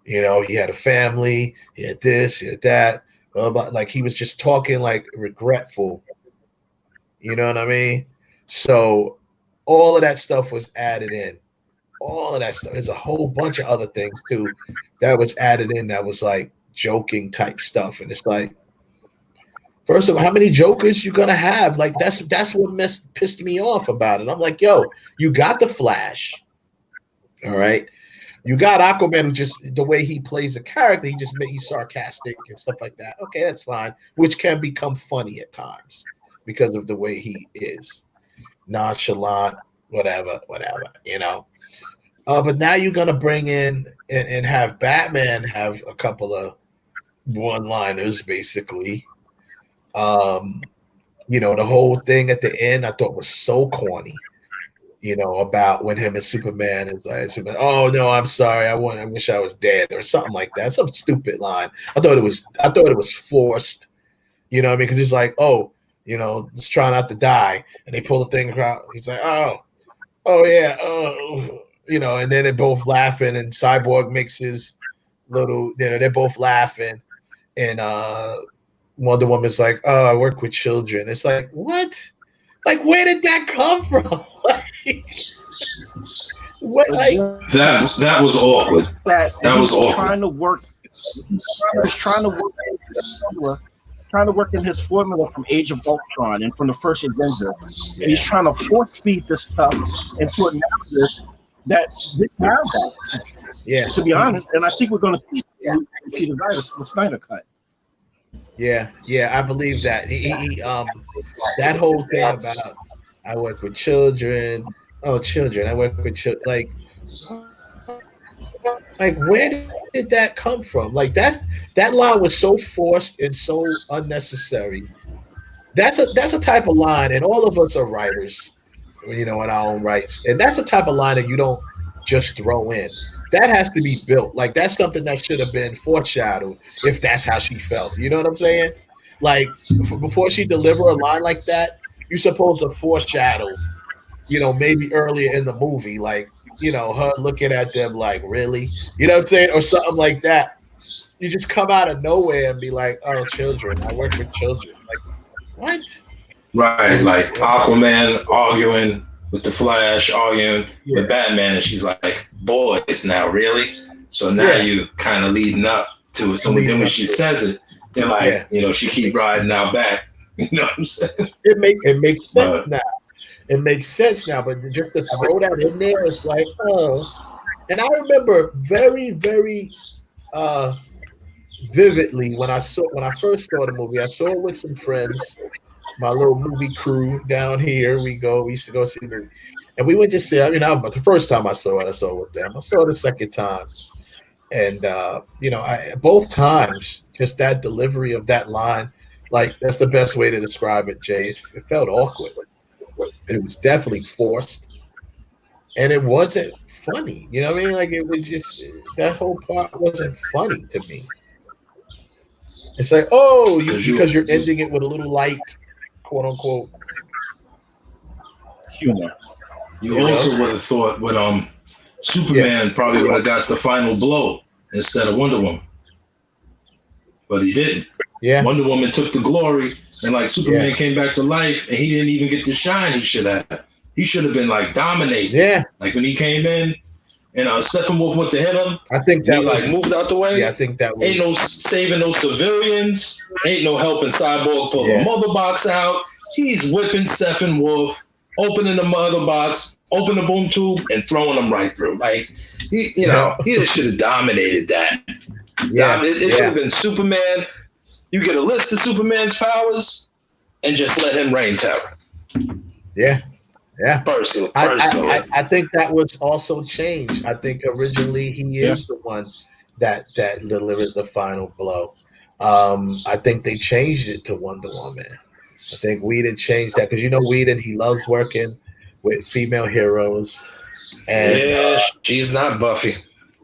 He had a family, he had this, he had that. But like he was just talking like regretful. You know what I mean? So all of that stuff was added in. All of that stuff. There's a whole bunch of other things too that was added in that was like joking type stuff. And it's like, first of all, how many jokers you gonna have? Like that's what pissed me off about it. I'm like, yo, you got the Flash. All right. You got Aquaman, who just the way he plays a character, he's sarcastic and stuff like that. Okay, that's fine, which can become funny at times because of the way he is. Nonchalant, whatever. But now you're gonna bring in and have Batman have a couple of one-liners, basically. The whole thing at the end I thought was so corny. About when him and Superman is like, oh no, I'm sorry, I wish I was dead, or something like that. Some stupid line. I thought it was forced. You know what I mean? Because he's like, oh, let's try not to die, and they pull the thing across. He's like, oh yeah, and then they're both laughing, and Cyborg makes his little, they're both laughing, and Wonder Woman's like, oh, I work with children. It's like, what? Like, where did that come from? What? Like that was awkward. That was awkward. Trying to work in his formula from Age of Ultron and from the first Avenger. Yeah. And he's trying to force feed this stuff into a narrative that didn't have that. Yeah. To be honest, and I think we're going to see the Snyder cut. Yeah, I believe that. He that whole thing about I work with children. Oh, children! I work with children. Like where did that come from? Like that line was so forced and so unnecessary. That's a type of line, and all of us are writers, in our own rights, and that's a type of line that you don't just throw in. That has to be built. Like that's something that should have been foreshadowed if that's how she felt. You know what I'm saying? Like before she deliver a line like that, you're supposed to foreshadow, maybe earlier in the movie, like, her looking at them like, really? You know what I'm saying? Or something like that. You just come out of nowhere and be like, oh, children. I work with children. Like, what? Right, like Aquaman arguing with the Flash, arguing with Batman, and she's like, boys now, really? So now you kind of leading up to it. So then when she says it, they're like, she keep riding out back. You know what I'm saying? It makes sense now. It makes sense now, but just to throw that in there, it's like, oh. And I remember very, very vividly when I first saw the movie. I saw it with some friends, my little movie crew down here. We used to go see the movie, and we went to see. But the first time I saw it with them. I saw it the second time, and both times, just that delivery of that line, like that's the best way to describe it, Jay. It felt awkward. It was definitely forced, and it wasn't funny. You know what I mean? Like it was just that whole part wasn't funny to me. It's like, oh, because you're ending it with a little light, quote unquote, humor. You also would have thought when Superman probably would have got the final blow instead of Wonder Woman, but he didn't. Yeah, Wonder Woman took the glory, and like Superman came back to life, and he didn't even get the shine he should have. He should have been like dominating. Yeah, like when he came in, and Steppenwolf went to hit him. I think that he moved out the way. Yeah, I think that was, ain't no saving no civilians. Ain't no helping Cyborg pull the mother box out. He's whipping Steppenwolf, opening the mother box, open the boom tube, and throwing them right through. Like he just should have dominated that. Yeah, it should have been Superman. You get a list of Superman's powers and just let him reign terror. Yeah. Yeah. Personally. I think that was also changed. I think originally he is the one that delivers the final blow. I think they changed it to Wonder Woman. I think Whedon changed that because Whedon, he loves working with female heroes. And she's not Buffy.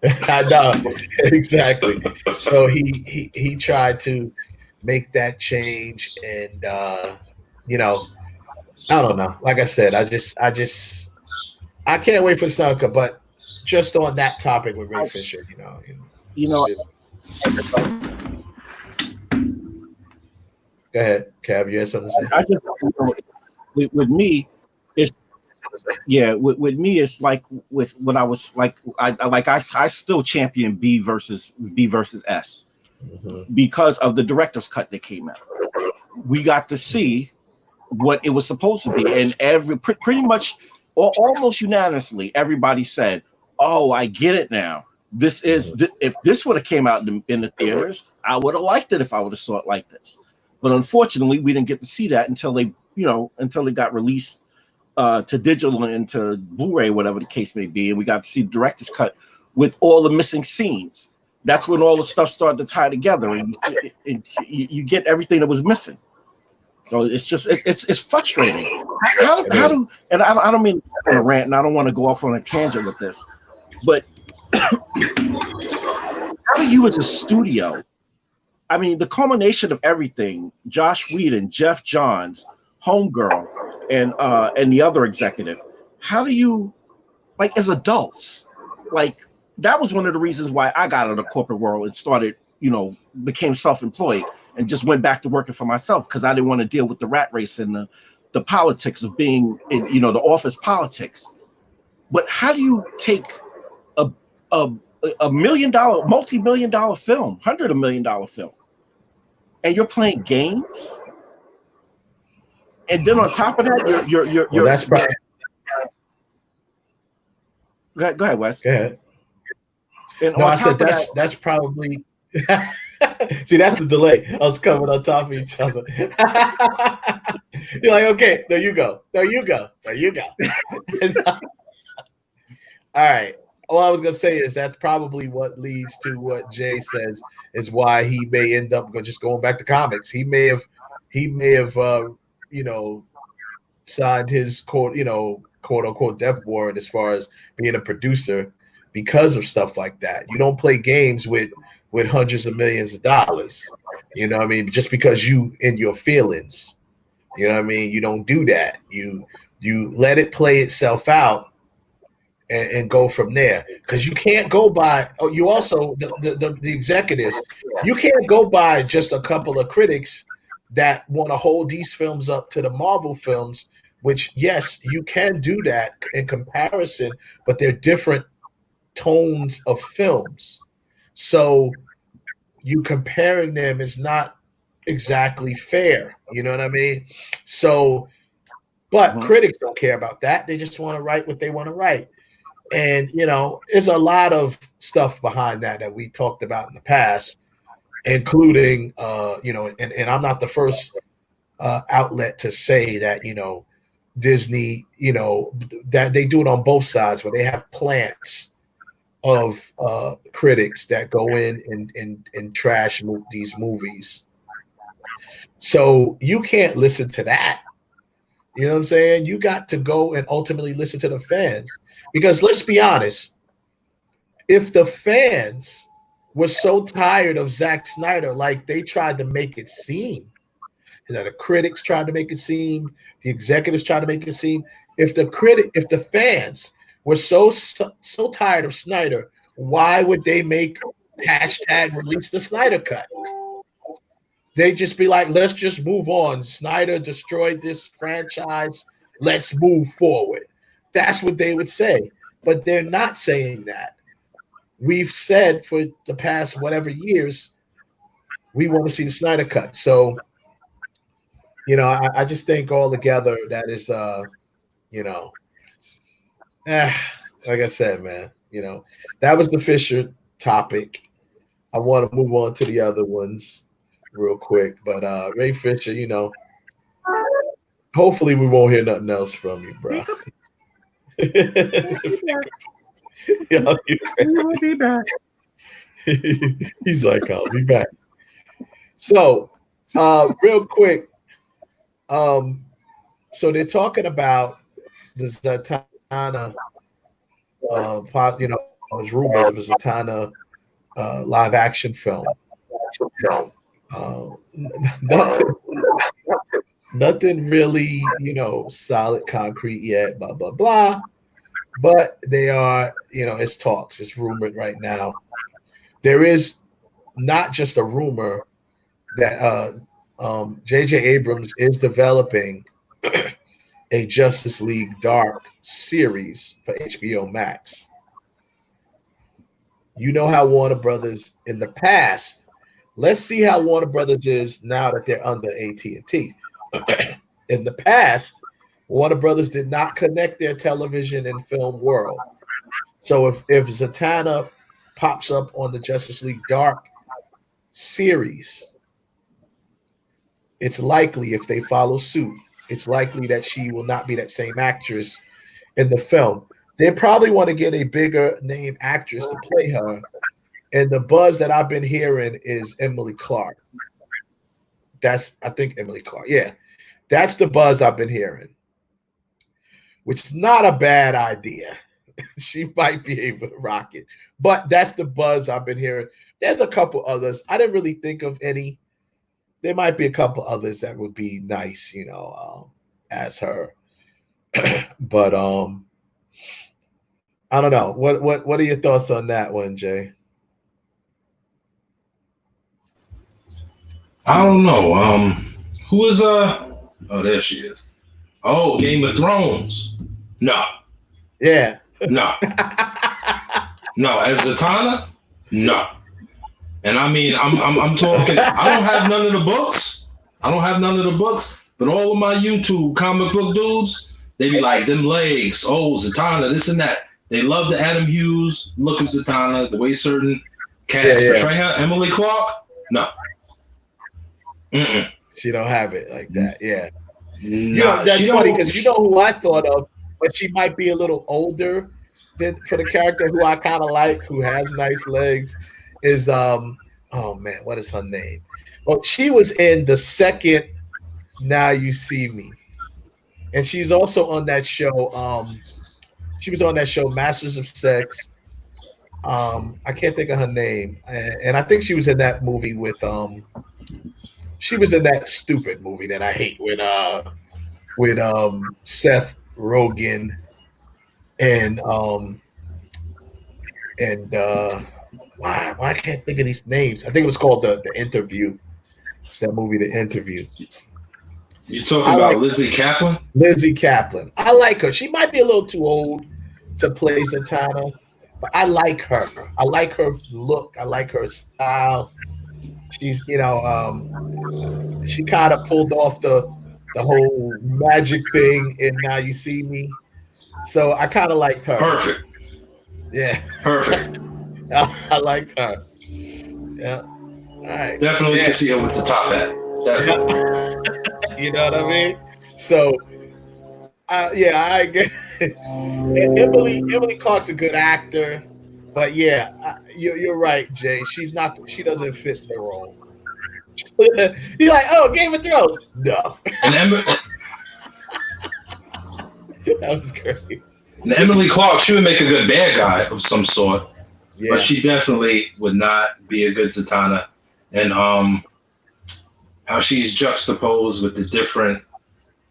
I know, exactly. So he tried to make that change, and I don't know. Like I said, I can't wait for Snyder, but just on that topic with Ray Fisher, Go ahead, Cav. You had something to say? I just with me, it's with me, it's like with what I was like. I still champion B versus S because of the director's cut that came out. We got to see what it was supposed to be, and pretty much almost unanimously, everybody said, "Oh, I get it now. This is if this would have came out in the theaters, I would have liked it if I would have saw it like this." But unfortunately, we didn't get to see that until they got released to digital and to Blu-ray, whatever the case may be, and we got to see the director's cut with all the missing scenes. That's when all the stuff started to tie together, and you get everything that was missing. So it's just it's frustrating. How do and I don't mean to rant, and I don't want to go off on a tangent with this, but how do you as a studio? I mean, the culmination of everything: Josh Whedon, Jeff Johns, Homegirl, and the other executive. How do you, like, as adults, like that was one of the reasons why I got out of the corporate world and started, became self-employed and just went back to working for myself because I didn't want to deal with the rat race and the politics of being in, the office politics. But how do you take a $1 million, multi-million-dollar film, $100 million film, and you're playing games? And then on top of that, you're that's probably. Go ahead, Wes. Go ahead. And no, I said that's probably. See, that's the delay. I was coming on top of each other. You're like, okay, there you go. All right. All I was gonna say is that's probably what leads to what Jay says is why he may end up just going back to comics. He may have signed his quote unquote death warrant as far as being a producer because of stuff like that. You don't play games with hundreds of millions of dollars. You know what I mean? Just because you in your feelings. You know what I mean? You don't do that. You let it play itself out, and go from there. Because you can't go by. Oh, you also the executives. You can't go by just a couple of critics that want to hold these films up to the Marvel films. Which yes, you can do that in comparison, but they're different tones of films. So you comparing them is not exactly fair. You know what I mean? So, but critics don't care about that. They just want to write what they want to write. And, you know, there's a lot of stuff behind that we talked about in the past, including, you know, and I'm not the first outlet to say that, you know, Disney, you know, that they do it on both sides where they have plants of critics that go in and trash these movies. So you can't listen to that. You know what I'm saying? You got to go and ultimately listen to the fans. Because let's be honest, if the fans were so tired of Zack Snyder, like they tried to make it seem, that the critics tried to make it seem, the executives tried to make it seem, if the fans were so tired of Snyder, why would they make hashtag release the Snyder cut? They just be like, let's just move on. Snyder destroyed this franchise. Let's move forward. That's what they would say. But they're not saying that. We've said for the past whatever years, we want to see the Snyder cut. So, you know, I just think altogether that is, you know, like I said, man, you know, that was the Fisher topic. I want to move on to the other ones real quick. But Ray Fisher, you know, hopefully we won't hear nothing else from you, bro. We'll be back. He's like, I'll be back. So, real quick, so they're talking about the Zatanna, you know, it was rumored it was a Zatanna live action film. Nothing really, you know, solid, concrete yet, blah, blah, blah. But they are, you know, it's talks. It's rumored right now. There is not just a rumor that J.J. Abrams is developing a Justice League Dark series for HBO Max. You know how Warner Brothers in the past, let's see how Warner Brothers is now that they're under AT&T. In the past, Warner Brothers did not connect their television and film world. So if Zatanna pops up on the Justice League Dark series, it's likely if they follow suit, it's likely that she will not be that same actress in the film. They probably want to get a bigger name actress to play her. And the buzz that I've been hearing is Emily Clark. I think Emily Clark. Yeah. That's the buzz I've been hearing, which is not a bad idea. She might be able to rock it, but that's the buzz I've been hearing. There's a couple others. I didn't really think of any. There might be a couple others that would be nice, you know, as her. But I don't know. What are your thoughts on that one, Jay? I don't know. Who is oh, there she is. Oh, Game of Thrones. No. Yeah. No. No. As Zatanna? No. And I mean, I'm talking, I don't have none of the books. But all of my YouTube comic book dudes, they be like, them legs, oh, Zatanna, this and that. They love the Adam Hughes look of Zatanna, the way certain cats portray her. Emily Clark? No. Mm-mm. She don't have it like that. Yeah. You know, that's funny because you know who I thought of, but she might be a little older than for the character who I kind of like, who has nice legs, is oh man, what is her name? Well, she was in the second Now You See Me. And she's also on that show. She was on that show, Masters of Sex. I can't think of her name. And I think she was in that movie with she was in that stupid movie that I hate with Seth Rogen and why I can't think of these names. I think it was called the Interview. That movie, The Interview. You talking about Lizzie Kaplan? Lizzie Kaplan. I like her. She might be a little too old to play Zatanna, but I like her. I like her look. I like her style. She's, she kind of pulled off the whole magic thing in Now You See Me. So I kind of liked her. Perfect. Yeah. Perfect. I liked her. Yeah. All right. Definitely can see her with the top hat. Definitely. You know what I mean? So, I get Emily Clark's a good actor, but you're right, Jay. She doesn't fit the role. You're like, oh, Game of Thrones. No. And that was great. And Emily Clark, she would make a good bad guy of some sort, but she definitely would not be a good Zatanna. And how she's juxtaposed with the different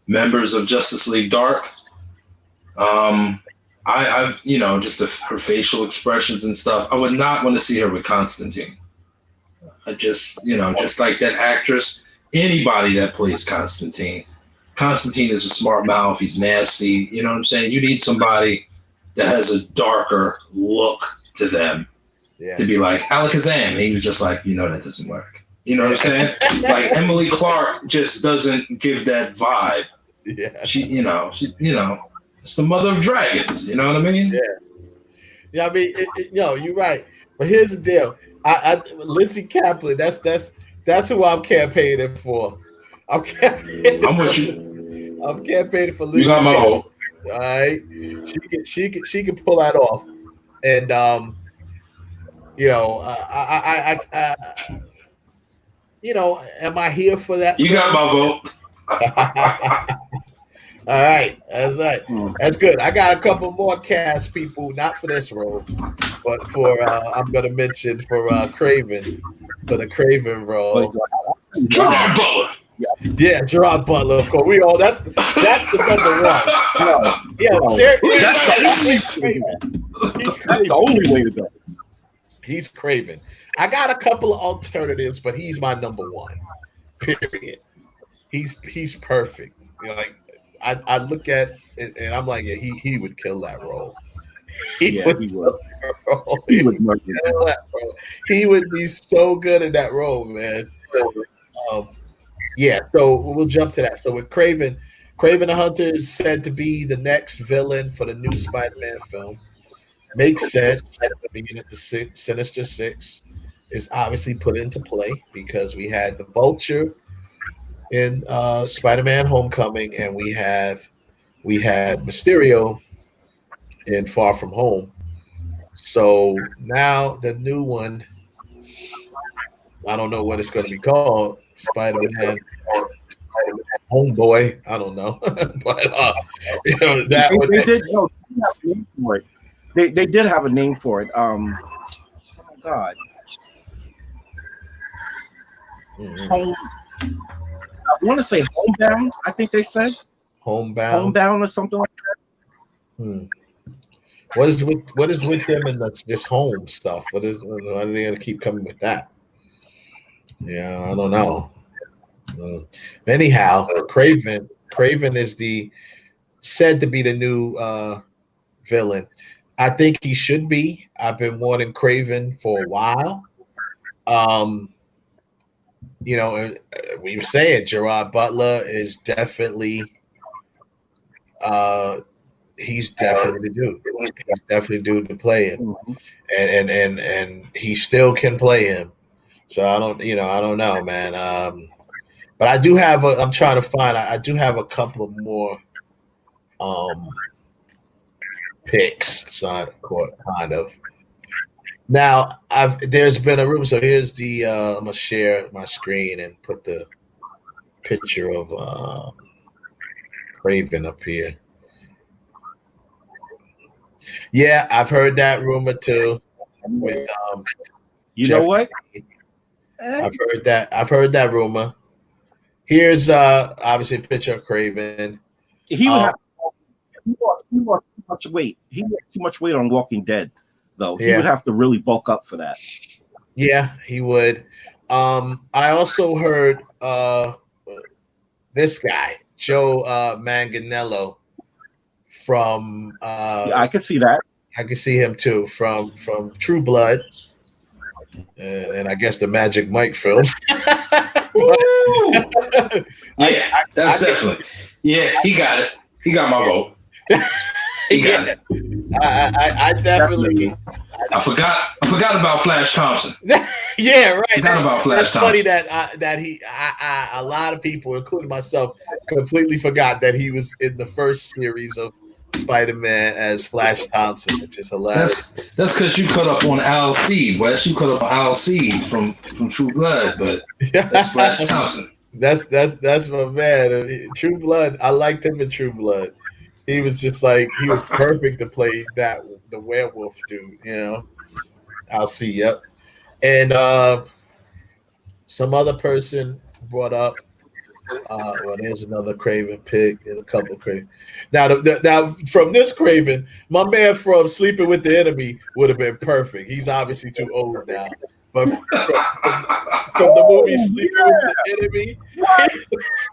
members of Justice League Dark. I just her facial expressions and stuff. I would not want to see her with Constantine. I just like that actress, anybody that plays Constantine. Constantine is a smart mouth. He's nasty. You know what I'm saying? You need somebody that has a darker look to them to be like Alakazam. And he was just like, that doesn't work. You know what I'm saying? Like Emily Clark just doesn't give that vibe. Yeah. She it's the mother of dragons. You know what I mean? Yeah. Yeah. I mean, you're right. But here's the deal. Lizzie Kaplan. That's who I'm campaigning for. I'm with you. I'm campaigning for Lizzie. You got my vote. All right. She can pull that off. And am I here for that? You got my vote. All right. That's right. That's good. I got a couple more cast people, not for this role, but for I'm gonna mention for Kraven, for the Kraven role. Gerard Butler. Yeah, Gerard Butler, of course. That's the number one. That's the only way to go. He's Kraven. I got a couple of alternatives, but he's my number one. Period. He's perfect. I look at it and I'm like, he would kill that role. He would be so good in that role, man. So we'll jump to that. So with Kraven the Hunter is said to be the next villain for the new Spider-Man film. Makes sense. Being at the Sinister Six is obviously put into play because we had the Vulture in Spider-Man Homecoming, and we had Mysterio in Far From Home. So now the new one, I don't know what it's going to be called. Spider-Man Homeboy. I don't know, but that one. They did have a name for it. Oh God. Home. I want to say Homebound. I think they said Homebound or something like that. What is with them and this home stuff? Why are they going to keep coming with that? Yeah, I don't know. Anyhow, Kraven is said to be the new villain. I think he should be. I've been wanting Kraven for a while. We were saying Gerard Butler is definitely he's definitely the dude. He's definitely the dude to play him. And he still can play him. So I don't know, man. But I do have I do have a couple of more picks, kind of. Now there's been a rumor. So here's the I'm gonna share my screen and put the picture of Kraven up here. Yeah, I've heard that rumor too. With know what? I've heard that rumor. Here's obviously a picture of Kraven. He would have lost too much weight. He lost too much weight on Walking Dead, though. He Yeah. would have to really bulk up for that. Yeah, he would. I also heard this guy, Joe Manganiello from Yeah, I could see that. I can see him too from True Blood, and I guess the Magic Mike films. Yeah, that's definitely. Yeah, he got it. He got my vote. He got it. I definitely. I forgot about Flash Thompson. Yeah, right. Forgot about Flash That's funny Thompson. that a lot of people, including myself, completely forgot that he was in the first series of Spider-Man as Flash Thompson, which is hilarious. That's because you cut up on Al Seed, Wes. You cut up on Al Seed from True Blood, but that's Flash Thompson. That's my man. True Blood. I liked him in True Blood. He was just like he was perfect to play the werewolf dude. You know, I'll see. Yep. And some other person brought up. Well, there's another Kraven pick. There's a couple of Kraven. Now from this Kraven, my man from Sleeping with the Enemy would have been perfect. He's obviously too old now. But from the movie Sleeping with the Enemy,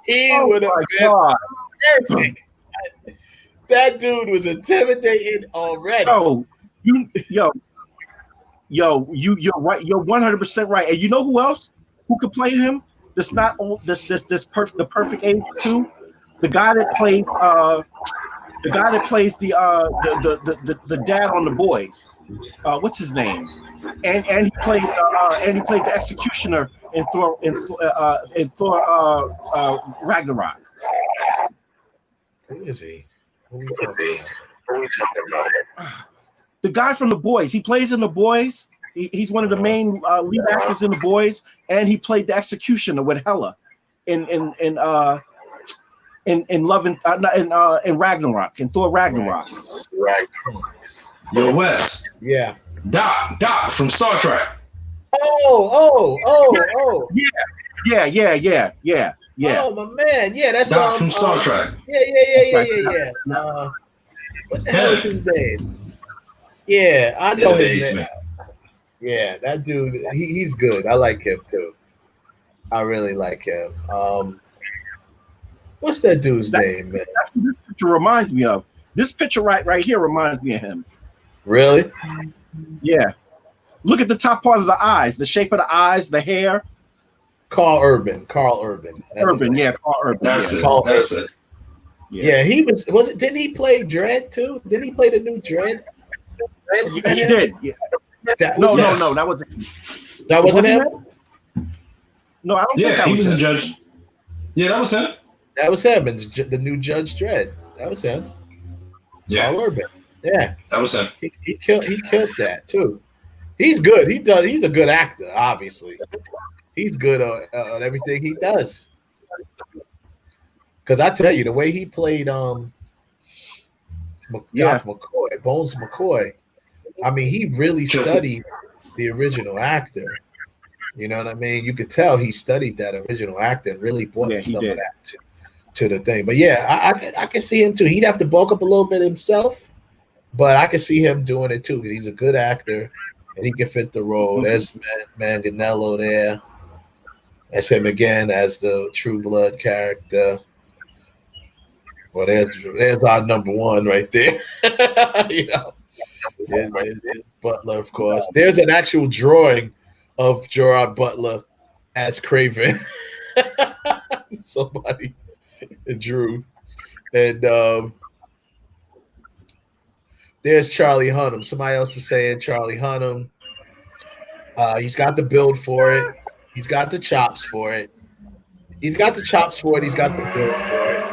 he would have been perfect. That dude was intimidating already. You're right. You're 100% right. And you know who else who could play him? That's not the perfect age too. The guy that plays the dad on The Boys. What's his name? And he played the executioner in Thor Ragnarok. Who is he? Who are we talking about? The guy from The Boys. He plays in The Boys. He's one of the main lead actors in The Boys, and he played the executioner with Hela in Love in Ragnarok, in Thor Ragnarok. Right. Yo, Wes. Yeah. Doc from Star Trek. Oh. Yeah. Oh, my man. Yeah, that's Doc from Star Trek. Yeah. What the hell is his name? Yeah, I know his name. Yeah, that dude, he's good. I like him too. I really like him. What's that dude's name, man? That's what this picture reminds me of. This picture right here reminds me of him. Really? Yeah. Look at the top part of the eyes, the shape of the eyes, the hair. Carl Urban. Carl Urban. That's it. Carl That's Urban. it. Yeah, he was it? Didn't he play Dredd too? Didn't he play the new Dredd? He did. Yeah. No, that wasn't him. That wasn't him? No, I don't think that he was was him. a judge. Yeah, that was him. That was him, and the new Judge Dredd. That was him. Yeah, Carl Urban. Yeah, that was him. He killed that too. He's good. He's a good actor. Obviously, he's good on everything he does. Because I tell you, the way he played Doc McCoy, Bones McCoy. I mean, he really studied the original actor. You know what I mean? You could tell he studied that original actor and really brought some of that to the thing. But yeah, I can see him too. He'd have to bulk up a little bit himself, but I can see him doing it too because he's a good actor and he can fit the role. There's Manganiello there. That's him again as the True Blood character. Well, there's our number one right there. You know. There's Butler, of course. There's an actual drawing of Gerard Butler as Kraven. Somebody drew. And there's Charlie Hunnam. Somebody else was saying Charlie Hunnam. He's got the build for it. He's got the chops for it. He's got the build for it.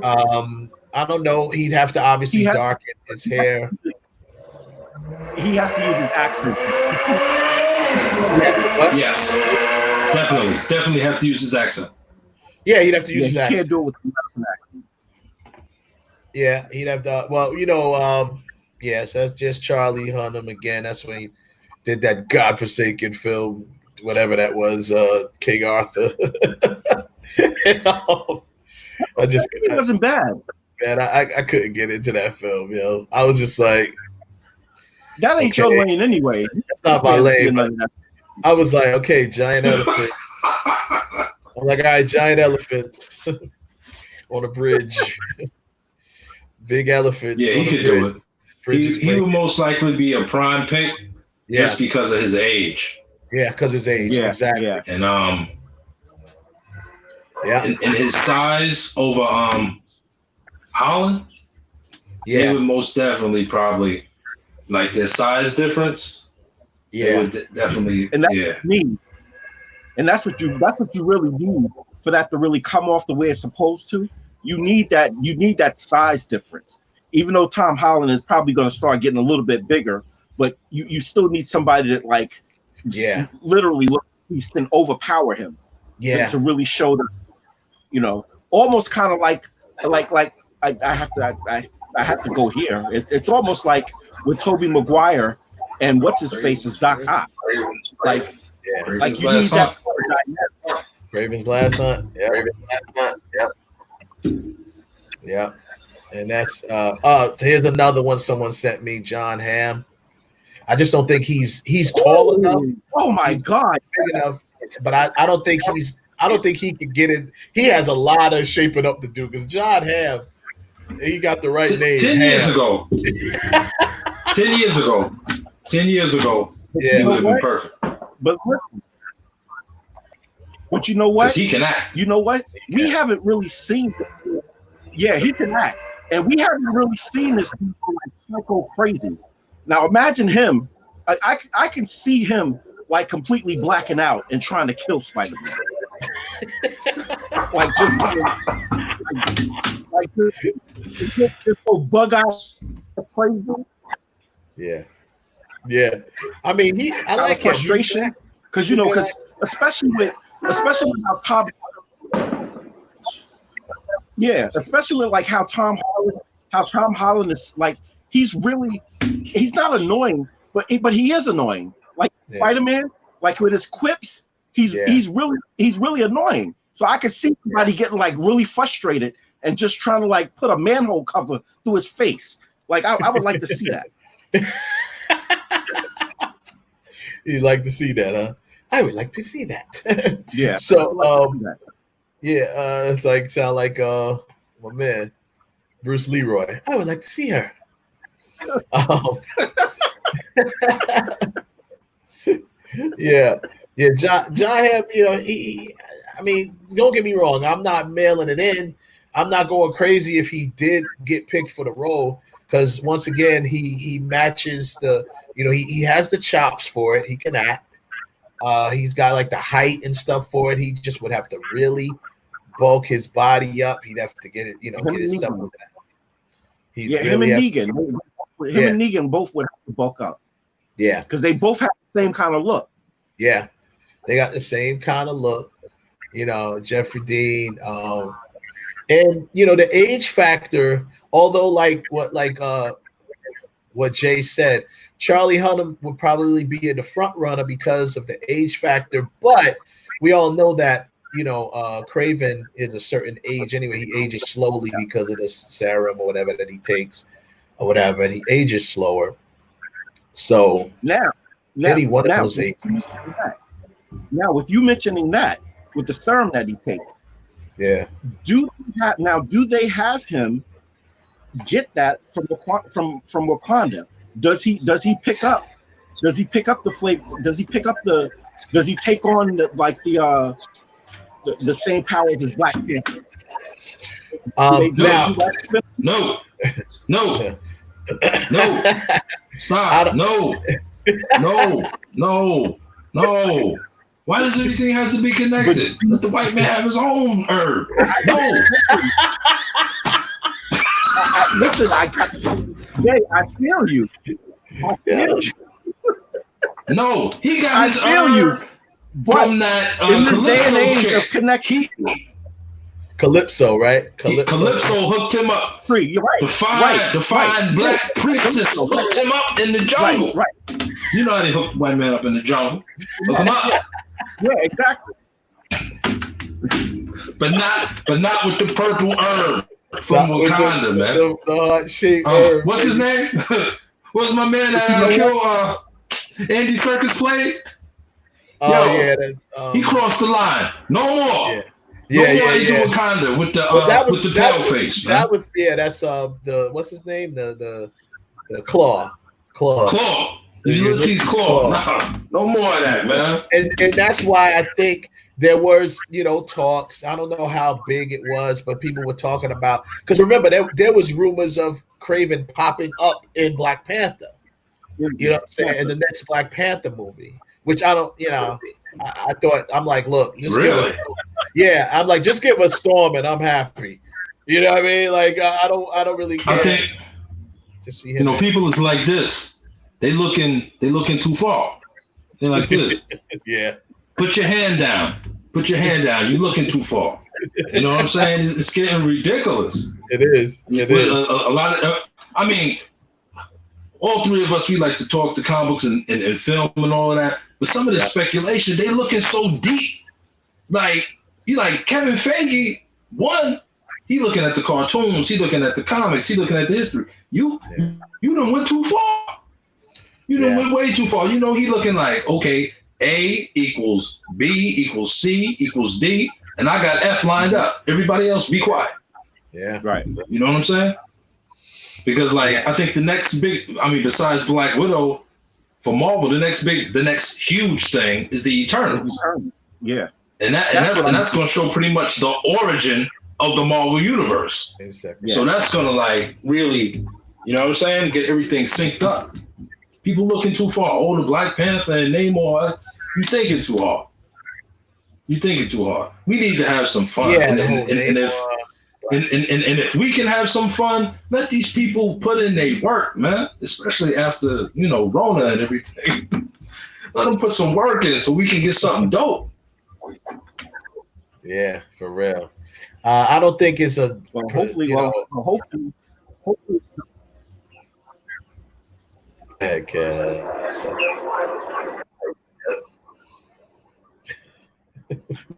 I don't know. He'd have to obviously darken his hair. He has to use his accent. Yes, definitely has to use his accent. Yeah, he'd have to use his accent. He can't do it with the American accent. Yeah, he'd have to. Well, you know, yes, that's just Charlie Hunnam again. That's when he did that godforsaken film, whatever that was, King Arthur. It wasn't bad. Man, I couldn't get into that film, yo. I was just like, that ain't your lane anyway. That's not my lane. I was like, okay, giant elephant. I'm like, all right, giant elephants on a bridge. Big elephants. Yeah, he could do it. He would most likely be a prime pick just because of his age. Yeah, because his age. Yeah, exactly. Yeah. And and his size over Holland. Yeah, they would most definitely probably like their size difference. Yeah, would definitely. And that's me. And that's what you really need for that to really come off the way it's supposed to. You need that size difference. Even though Tom Holland is probably going to start getting a little bit bigger, but you still need somebody that literally can overpower him. Yeah, to really show that, almost kind of like I have to go here. It's almost like with Tobey Maguire and what's his face is Doc Ock. Like you need that. Kraven's Last Hunt. Yeah. And that's here's another one someone sent me, John Hamm. I just don't think he's tall enough. Oh my God. Big enough, but I don't think he could get it. He has a lot of shaping up to do because John Hamm, he got the right name. 10 years ago. 10 years ago. 10 years ago. Yeah. He would have been perfect. But you know what? He can act. You know what? We haven't really seen. Yeah, he can act. And we haven't really seen this people like psycho crazy. Now imagine him. I can see him like completely blacking out and trying to kill Spider-Man. just go bug out crazy. Yeah. I mean, I like frustration because especially with how Tom. Yeah, especially with like how Tom Holland is like he's not annoying, but he is annoying. Like Spider-Man, like with his quips, he's really annoying. So I could see somebody getting like really frustrated and just trying to like put a manhole cover through his face. Like I would like to see that. You'd like to see that, huh? I would like to see that. Yeah. So it's like sound like my man Bruce Leroy. I would like to see her. John Hamm, I mean, don't get me wrong, I'm not mailing it in. I'm not going crazy if he did get picked for the role, because once again, he matches the, he has the chops for it. He can act. He's got like the height and stuff for it. He just would have to really bulk his body up. He'd have to get it, get himself with that. Him and Negan both would have to bulk up. Yeah. Because they both have the same kind of look. Yeah. They got the same kind of look. Jeffrey Dean. And the age factor, although like what Jay said, Charlie Hunnam would probably be in the front runner because of the age factor, but we all know that Kraven is a certain age anyway. He ages slowly because of this serum or whatever that he takes, or whatever, and he ages slower. So any one of those ages. Now, with you mentioning that, with the serum that he takes, do they have him get that from Wakanda? Does he pick up the flavor? Does he take on the same powers as Black Panther? No. Stop. No. Why does everything have to be connected? Let the white man have his own herb. No. Listen, I feel you. No, he got his herb from that in this day and age chick. of connection. Calypso, right? Calypso hooked him up. Free, you're right. The fine black princess hooked him up in the jungle. Right. You know how they hooked the white man up in the jungle. Hook him up. Yeah, exactly. But not with the purple herb. from Wakanda, man. The heart-shaped what's his name? What's my man that killed Andy Serkis played? Oh yeah, that's he crossed the line. No more. Yeah, no more Agent Wakanda with the pale face. Man. That was that's the what's his name? The Claw. Ulysses Claw. Nah, no more of that, man. And that's why I think there was, talks. I don't know how big it was, but people were talking about, because remember there was rumors of Kraven popping up in Black Panther. You know what I'm saying? In the next Black Panther movie, which I don't, I thought, I'm like, look, just I'm like, just give us Storm and I'm happy. You know what I mean? Like, I don't really care. I think, to see him people is like this. They looking too far. They're like this. Yeah. Put your hand down. You're looking too far. You know what I'm saying? It's getting ridiculous. It is. A lot of, all three of us, we like to talk to comic books and film and all of that. But some of the speculation, they looking so deep. Like, you like Kevin Feige, he looking at the cartoons, he looking at the comics, he looking at the history. You done went too far. You done went way too far. He looking like, okay, A equals B equals C equals D, and I got F lined up. Everybody else be quiet. Yeah. Right. You know what I'm saying? Because I think the next besides Black Widow, for Marvel, the next huge thing is the Eternals. Yeah. And that's going to show pretty much the origin of the Marvel universe. Exactly. So that's going to really, you know what I'm saying, get everything synced up. People looking too far. Oh, the Black Panther and Namor, you thinking too hard. We need to have some fun. Yeah, and if we can have some fun, let these people put in their work, man. Especially after, Rona and everything. Let them put some work in so we can get something dope. Yeah, for real. I don't think it's a. Well, hopefully. Heck,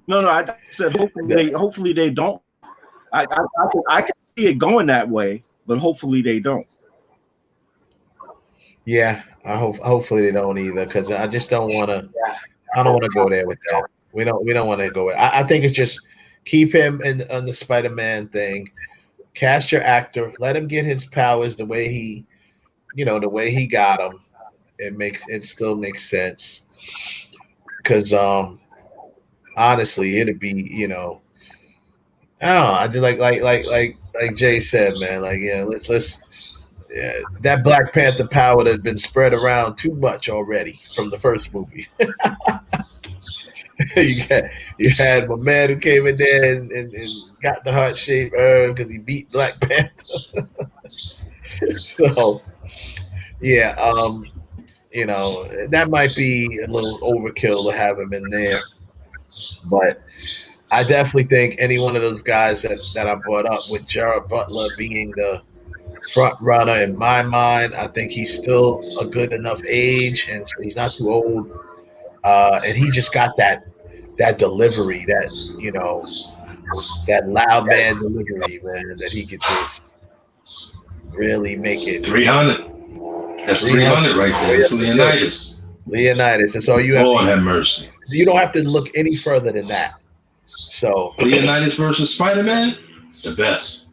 No, I said hopefully they don't. I can see it going that way, but hopefully they don't. Yeah, hopefully they don't either, because I just don't want to. I don't want to go there with that. We don't want to go with. I think it's just keep him on the Spider-Man thing. Cast your actor. Let him get his powers the way he got them. It still makes sense. Because honestly, it'd be I don't know. I just like Jay said, man. Let's that Black Panther power that had been spread around too much already from the first movie. you had my man who came in there and got the heart-shaped herb because he beat Black Panther. So that might be a little overkill to have him in there, but I definitely think any one of those guys that I brought up, with Jared Butler being the front runner in my mind, I think he's still a good enough age, and so he's not too old. And he just got that delivery, that loud man delivery, man, that he could just really make it. 300. That's 300 right there. It's Leonidas. And so Lord have mercy. You don't have to look any further than that. So Leonidas versus Spider-Man, the best.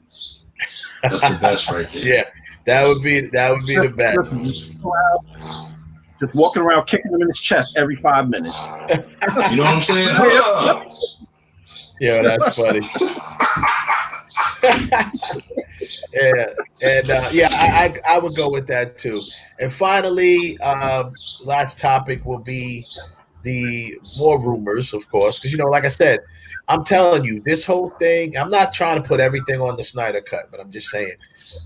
That's the best right there. Yeah, that would be the best. Just walking around kicking him in his chest every 5 minutes. You know what I'm saying? Yeah, that's funny. Yeah, and I would go with that too. And finally, last topic will be the more rumors, of course, because like I said, I'm telling you, this whole thing. I'm not trying to put everything on the Snyder cut, but I'm just saying,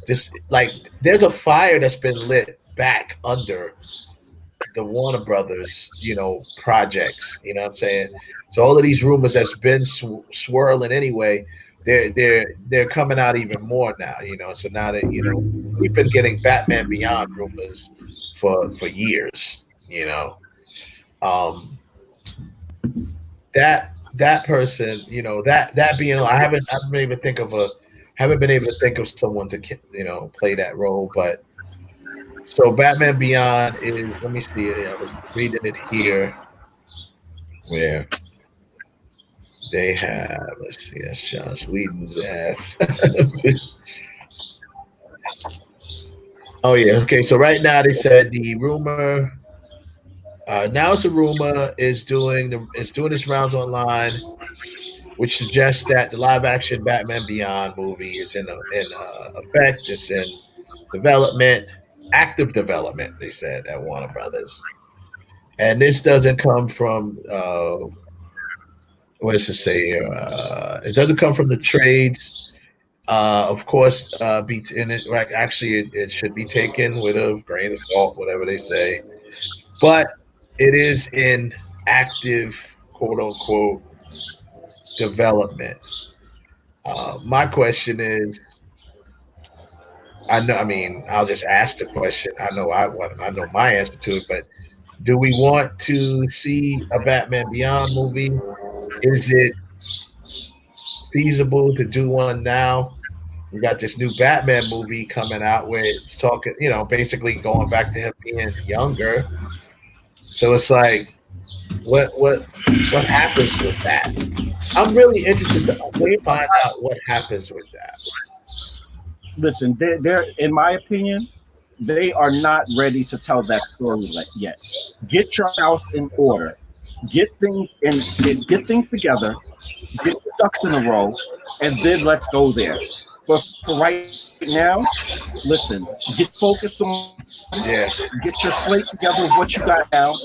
there's a fire that's been lit back under the Warner Brothers, projects. You know what I'm saying? So all of these rumors that's been swirling anyway, they're coming out even more now. So now that we've been getting Batman Beyond rumors for years. That person, that being, I haven't been able to think of Haven't been able to think of someone to play that role, but so Batman Beyond is. Let me see it. I was reading it here, where they have. Let's see. That's Josh Whedon's ass. Oh yeah. Okay. So right now they said the rumor. Now it's a rumor is doing its rounds online, which suggests that the live action Batman Beyond movie is in effect. It's in development, active development. They said at Warner Brothers, and this doesn't come from what does it say here? It doesn't come from the trades. Of course, in it, right? Actually, it should be taken with a grain of salt, whatever they say. But it is in active, quote unquote, development. My question is, I'll just ask the question. I know my answer to it, but do we want to see a Batman Beyond movie? Is it feasible to do one now? We got this new Batman movie coming out where it's talking, basically going back to him being younger. So it's like, what happens with that? I'm really interested to find out what happens with that. Listen, they're in my opinion, they are not ready to tell that story yet. Get your house in order. Get things together. Get the ducks in a row, and then let's go there. But for right now, listen, get focused on, get your slate together of what you got now,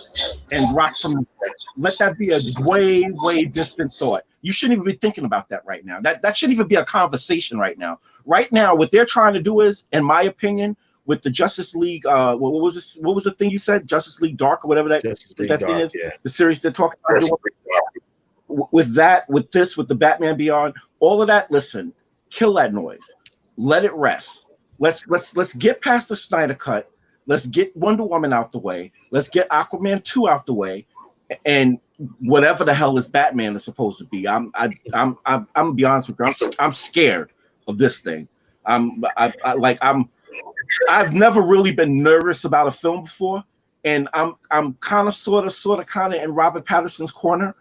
and rock from there. Let that be a way, way distant thought. You shouldn't even be thinking about that right now. That shouldn't even be a conversation right now. Right now, what they're trying to do is, in my opinion, with the Justice League, what was this? What was the thing you said? Justice League Dark or whatever that thing is. Yeah. The series they're talking about. With that, with this, with the Batman Beyond, all of that. Listen, kill that noise. Let it rest. Let's get past the Snyder cut. Let's get Wonder Woman out the way. Let's get Aquaman 2 out the way, and whatever the hell is Batman is supposed to be. I'm gonna be honest with you. I'm scared of this thing. I've never really been nervous about a film before, and I'm kind of sort of in Robert Pattinson's corner.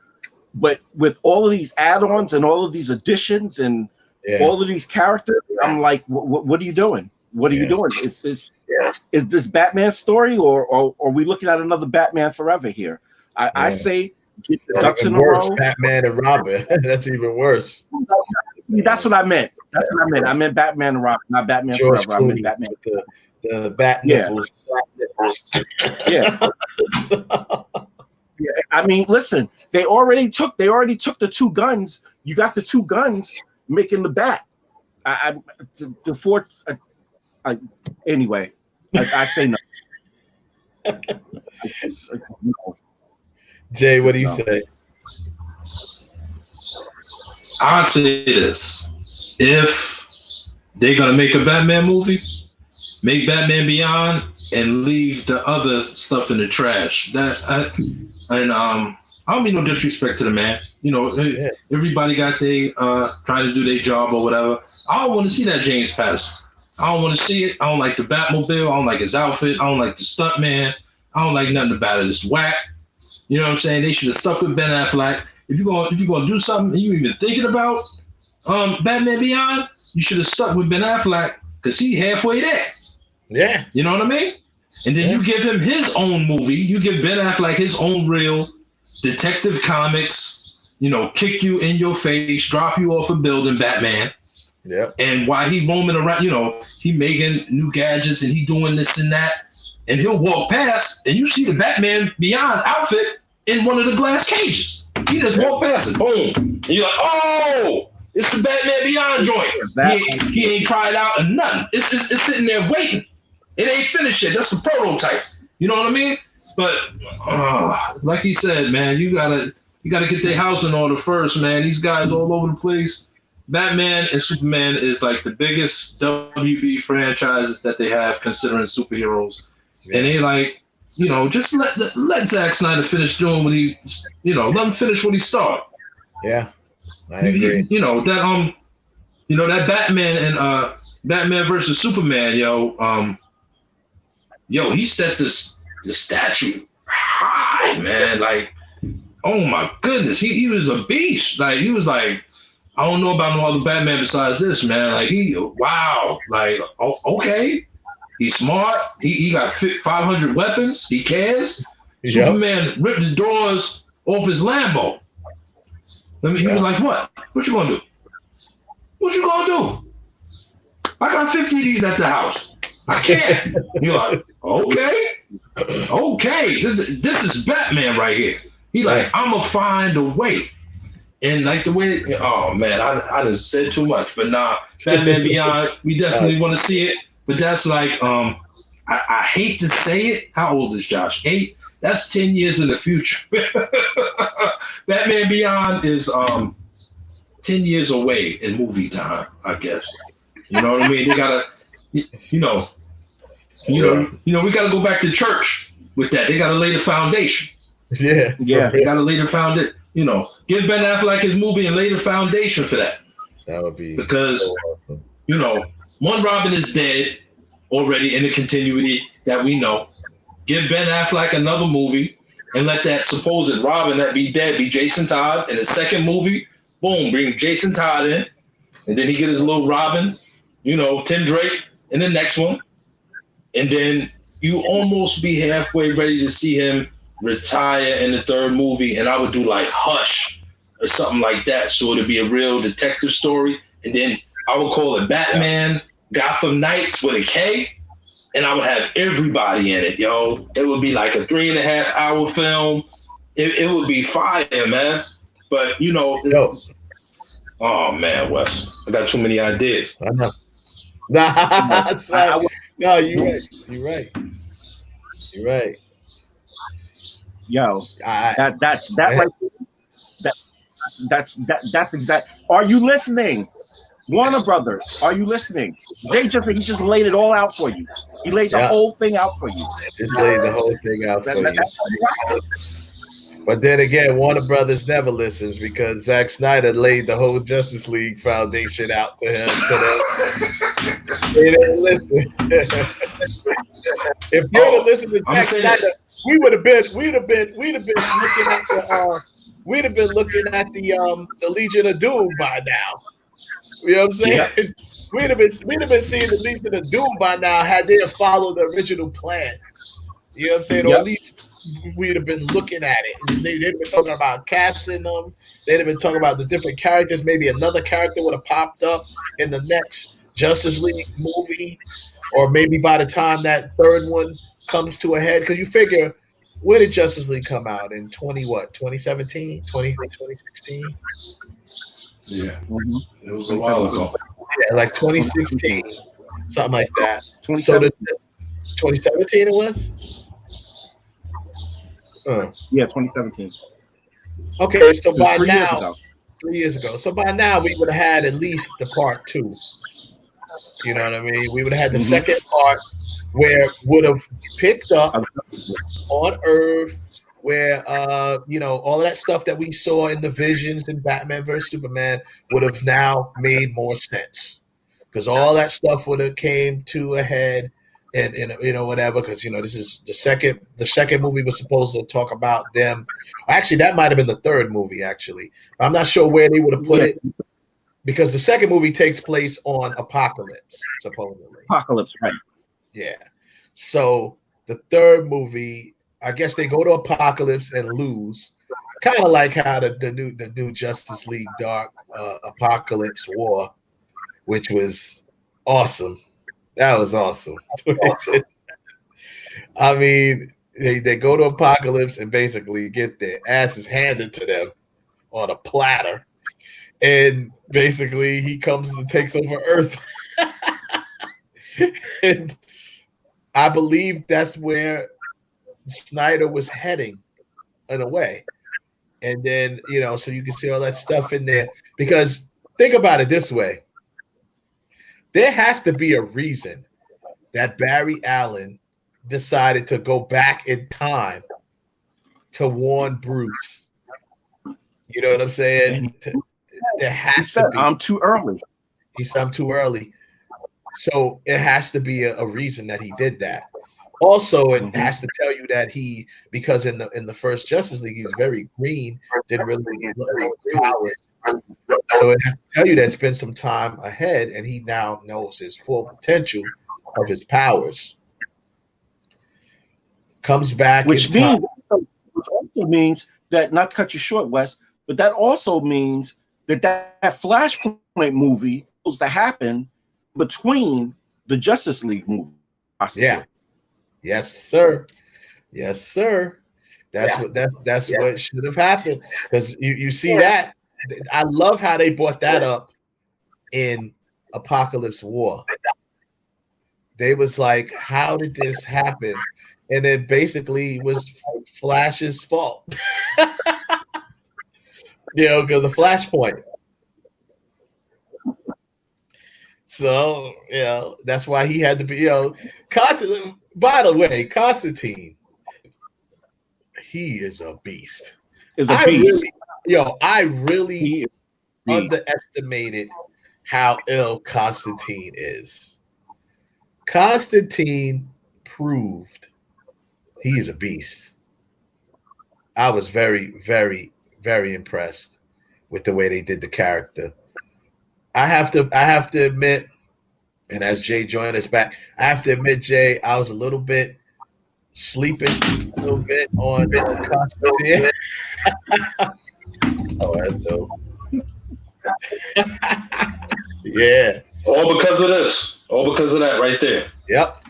But with all of these add-ons and all of these additions and all of these characters, I'm like, what are you doing? What are you doing? Is this Batman story, or are we looking at another Batman Forever here? I say get the ducks in a row. Batman and Robin. That's even worse. That's what I meant. I meant Batman and Robin, not Batman George Forever. Clooney, I meant Batman. The bat nipples. Yeah. Yeah. I mean, listen, they already took the two guns. You got the two guns making the bat. Anyway, I say no. Jay, what do you say? I'll say this. If they're going to make a Batman movie, make Batman Beyond and leave the other stuff in the trash. I don't mean no disrespect to the man. Everybody got they trying to do their job or whatever. I don't want to see that James Patterson. I don't want to see it. I don't like the Batmobile. I don't like his outfit. I don't like the stuntman. I don't like nothing about it. It's whack. You know what I'm saying? They should have stuck with Ben Affleck. If you're gonna do something and you even thinking about Batman Beyond, you should have stuck with Ben Affleck because he halfway there. Yeah. You know what I mean? And then you give him his own movie. You give Ben Affleck his own real Detective Comics, kick you in your face, drop you off a building, Batman. Yeah. And while he roaming around, he making new gadgets and he doing this and that. And he'll walk past and you see the Batman Beyond outfit in one of the glass cages. He just walked past it, boom. And you're like, oh, it's the Batman Beyond joint. He ain't tried out or nothing. It's sitting there waiting. It ain't finished yet. That's the prototype. You know what I mean? But like he said, man, you gotta get their house in order first, man. These guys all over the place. Batman and Superman is like the biggest WB franchises that they have considering superheroes. Yeah. And they like, just let Zack Snyder finish doing what he, let him finish what he started. Yeah, I agree. You know that Batman and Batman versus Superman, he set the statue high, man. Like, oh my goodness, he was a beast. Like, he was like, I don't know about no other Batman besides this, man. Like, wow. Like, okay. He's smart. He got 500 weapons. He cares. Yep. Superman ripped his doors off his Lambo. He was like, what? What you gonna do? What you gonna do? I got 50 of these at the house. I can't. You're like, okay. This is Batman right here. He like, I'm gonna find a way. And like the way, oh man, I just said too much. But nah, Batman Beyond, we definitely want to see it. But that's like, I hate to say it. How old is Josh? 8? That's 10 years in the future. Batman Beyond is 10 years away in movie time, I guess. You know what I mean? They gotta, we gotta go back to church with that. They gotta lay the foundation. Yeah. They gotta lay the foundation. Give Ben Affleck his movie and lay the foundation for that. That would be because so awesome. One Robin is dead already in the continuity that we know. Give Ben Affleck another movie and let that supposed Robin that be dead be Jason Todd. In the second movie, boom, bring Jason Todd in, and then he get his little Robin, Tim Drake in the next one, and then you almost be halfway ready to see him retire in the third movie, and I would do like Hush or something like that, so it'd be a real detective story, and then I would call it Batman Gotham Knights with a K, and I would have everybody in it, yo. It would be like a 3.5 hour film. It would be fire, man. But oh man, Wes, I got too many ideas. I know. No, you're right. Yo, that's exact. Are you listening? Warner Brothers, are you listening? He just laid it all out for you. He laid the whole thing out for you. Just laid the whole thing out for you. But then again, Warner Brothers never listens because Zack Snyder laid the whole Justice League foundation out to him. They didn't listen. If they would listen to Zack Snyder, we'd have been looking at the Legion of Doom by now. You know what I'm saying? Yeah. We'd have been seeing the Legion of Doom by now had they followed the original plan. You know what I'm saying? Or at least we'd have been looking at it. They'd have been talking about casting them. They'd have been talking about the different characters. Maybe another character would have popped up in the next Justice League movie. Or maybe by the time that third one comes to a head. Because you figure, when did Justice League come out? In 2017? 2016? Yeah. Mm-hmm. It was a while ago. Yeah, like 2016. Something like that. 2017 it was? Yeah, 2017. Okay, so by now, 3 years ago. So by now, we would have had at least the part 2. You know what I mean? We would have had the second part where would have picked up on Earth, where all of that stuff that we saw in the visions in Batman vs Superman would have now made more sense, because all that stuff would have came to a head. And whatever, because this is the second movie was supposed to talk about them. Actually, that might have been the third movie. Actually, I'm not sure where they would have put it, because the second movie takes place on Apocalypse, supposedly. Apocalypse, right? Yeah. So the third movie, I guess they go to Apocalypse and lose, kind of like how the new Justice League Dark Apocalypse War, which was awesome. That was awesome. I mean, they go to Apocalypse and basically get their asses handed to them on a platter. And basically he comes and takes over Earth. And I believe that's where Snyder was heading in a way. And then, so you can see all that stuff in there. Because think about it this way. There has to be a reason that Barry Allen decided to go back in time to warn Bruce. You know what I'm saying? There has to be. I'm too early. He said I'm too early. So it has to be a reason that he did that. Also, it has to tell you that because in the first Justice League, he was very green, didn't really look powers. So it has to tell you that it's been some time ahead, and he now knows his full potential of his powers. Comes back, which also means that, not to cut you short, Wes, but that also means that Flashpoint movie was to happen between the Justice League movie. Possibly. Yeah. Yes, sir. Yes, sir. That's what should have happened. Because you see that. I love how they brought that up in Apocalypse War. They was like, how did this happen? And it basically was Flash's fault. Because of Flashpoint. So, that's why he had to be, Constantine. By the way, Constantine, he is a beast. I really underestimated how ill Constantine is. Constantine proved he is a beast. I was very, very, very impressed with the way they did the character. I have to admit, and as Jay joined us back, I have to admit, Jay, I was a little bit sleeping a little bit on Constantine. Oh, that's dope. Yeah. All because of this. All because of that right there. Yep.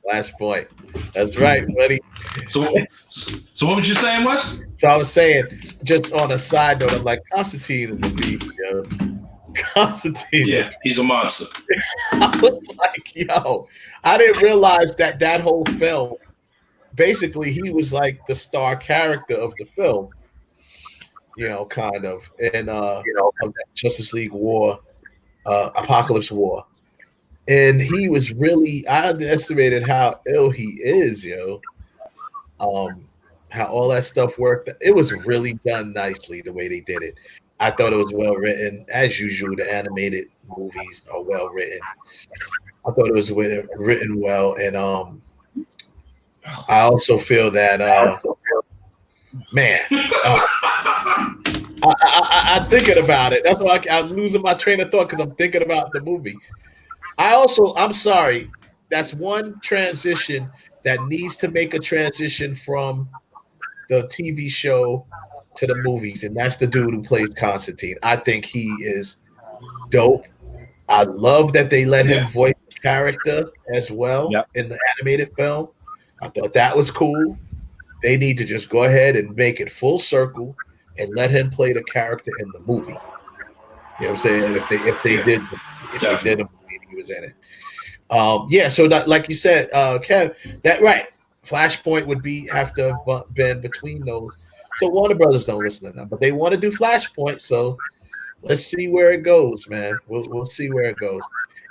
Flashpoint. That's right, buddy. So what was you saying, Wes? So I was saying, just on a side note, I'm like, Constantine is a beast, yo. Constantine. Yeah, he's a monster. I was like, I didn't realize that whole film, basically, he was like the star character of the film, kind of, and of that Justice League War, Apocalypse War. And he was really, I underestimated how ill he is, how all that stuff worked. It was really done nicely the way they did it. I thought it was well written. As usual, the animated movies are well written. I thought it was written well, and I also feel that I'm thinking about it. That's why I'm losing my train of thought because I'm thinking about the movie. I'm sorry. That's one transition that needs to make a transition from the TV show to the movies, and that's the dude who plays Constantine. I think he is dope. I love that they let him voice the character as well in the animated film. I thought that was cool. They need to just go ahead and make it full circle and let him play the character in the movie. You know what I'm saying? If they did the movie and he was in it. So that, like you said, Kev, that right. Flashpoint would have to have been between those. So Warner Brothers don't listen to them, but they want to do Flashpoint. So let's see where it goes, man. We'll see where it goes.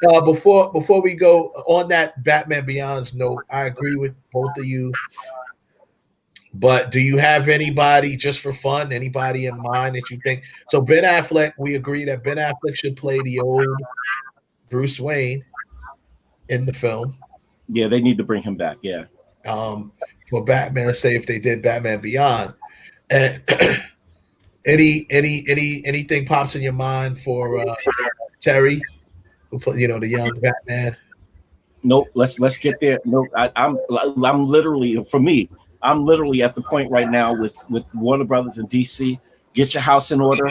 Before we go on that Batman Beyond's note, I agree with both of you. But do you have anybody, just for fun, anybody in mind that you think? So Ben Affleck, we agree that Ben Affleck should play the old Bruce Wayne in the film. Yeah, they need to bring him back. Yeah. For Batman, let's say if they did Batman Beyond, and anything pops in your mind for Terry, who put the young Batman? Nope. Let's get there. Nope. I'm literally, for me, I'm literally at the point right now with Warner Brothers and DC. Get your house in order,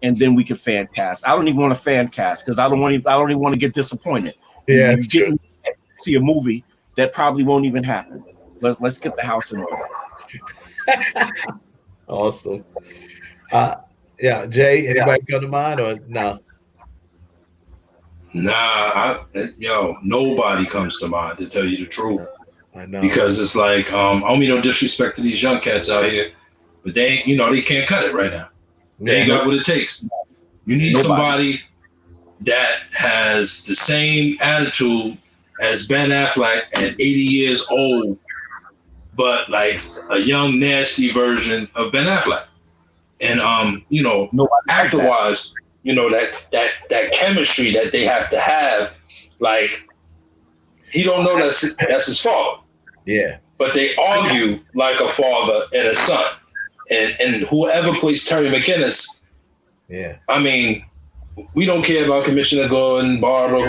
and then we can fan cast. I don't even want a fan cast because I don't even want to get disappointed. Yeah, it's true. See a movie that probably won't even happen. Let's get the house in order. Awesome. Jay, anybody come to mind or no? Nah, nobody comes to mind, to tell you the truth. I know. Because it's like, I don't mean no disrespect to these young cats out here, but they can't cut it right now. They ain't got what it takes. You need somebody that has the same attitude as Ben Affleck at 80 years old, but like a young, nasty version of Ben Affleck. And actor-wise, that chemistry that they have to have. Like, he don't know that's his father. Yeah. But they argue like a father and a son. And whoever plays Terry McGinnis, yeah. I mean, we don't care about Commissioner Gordon, Barbara,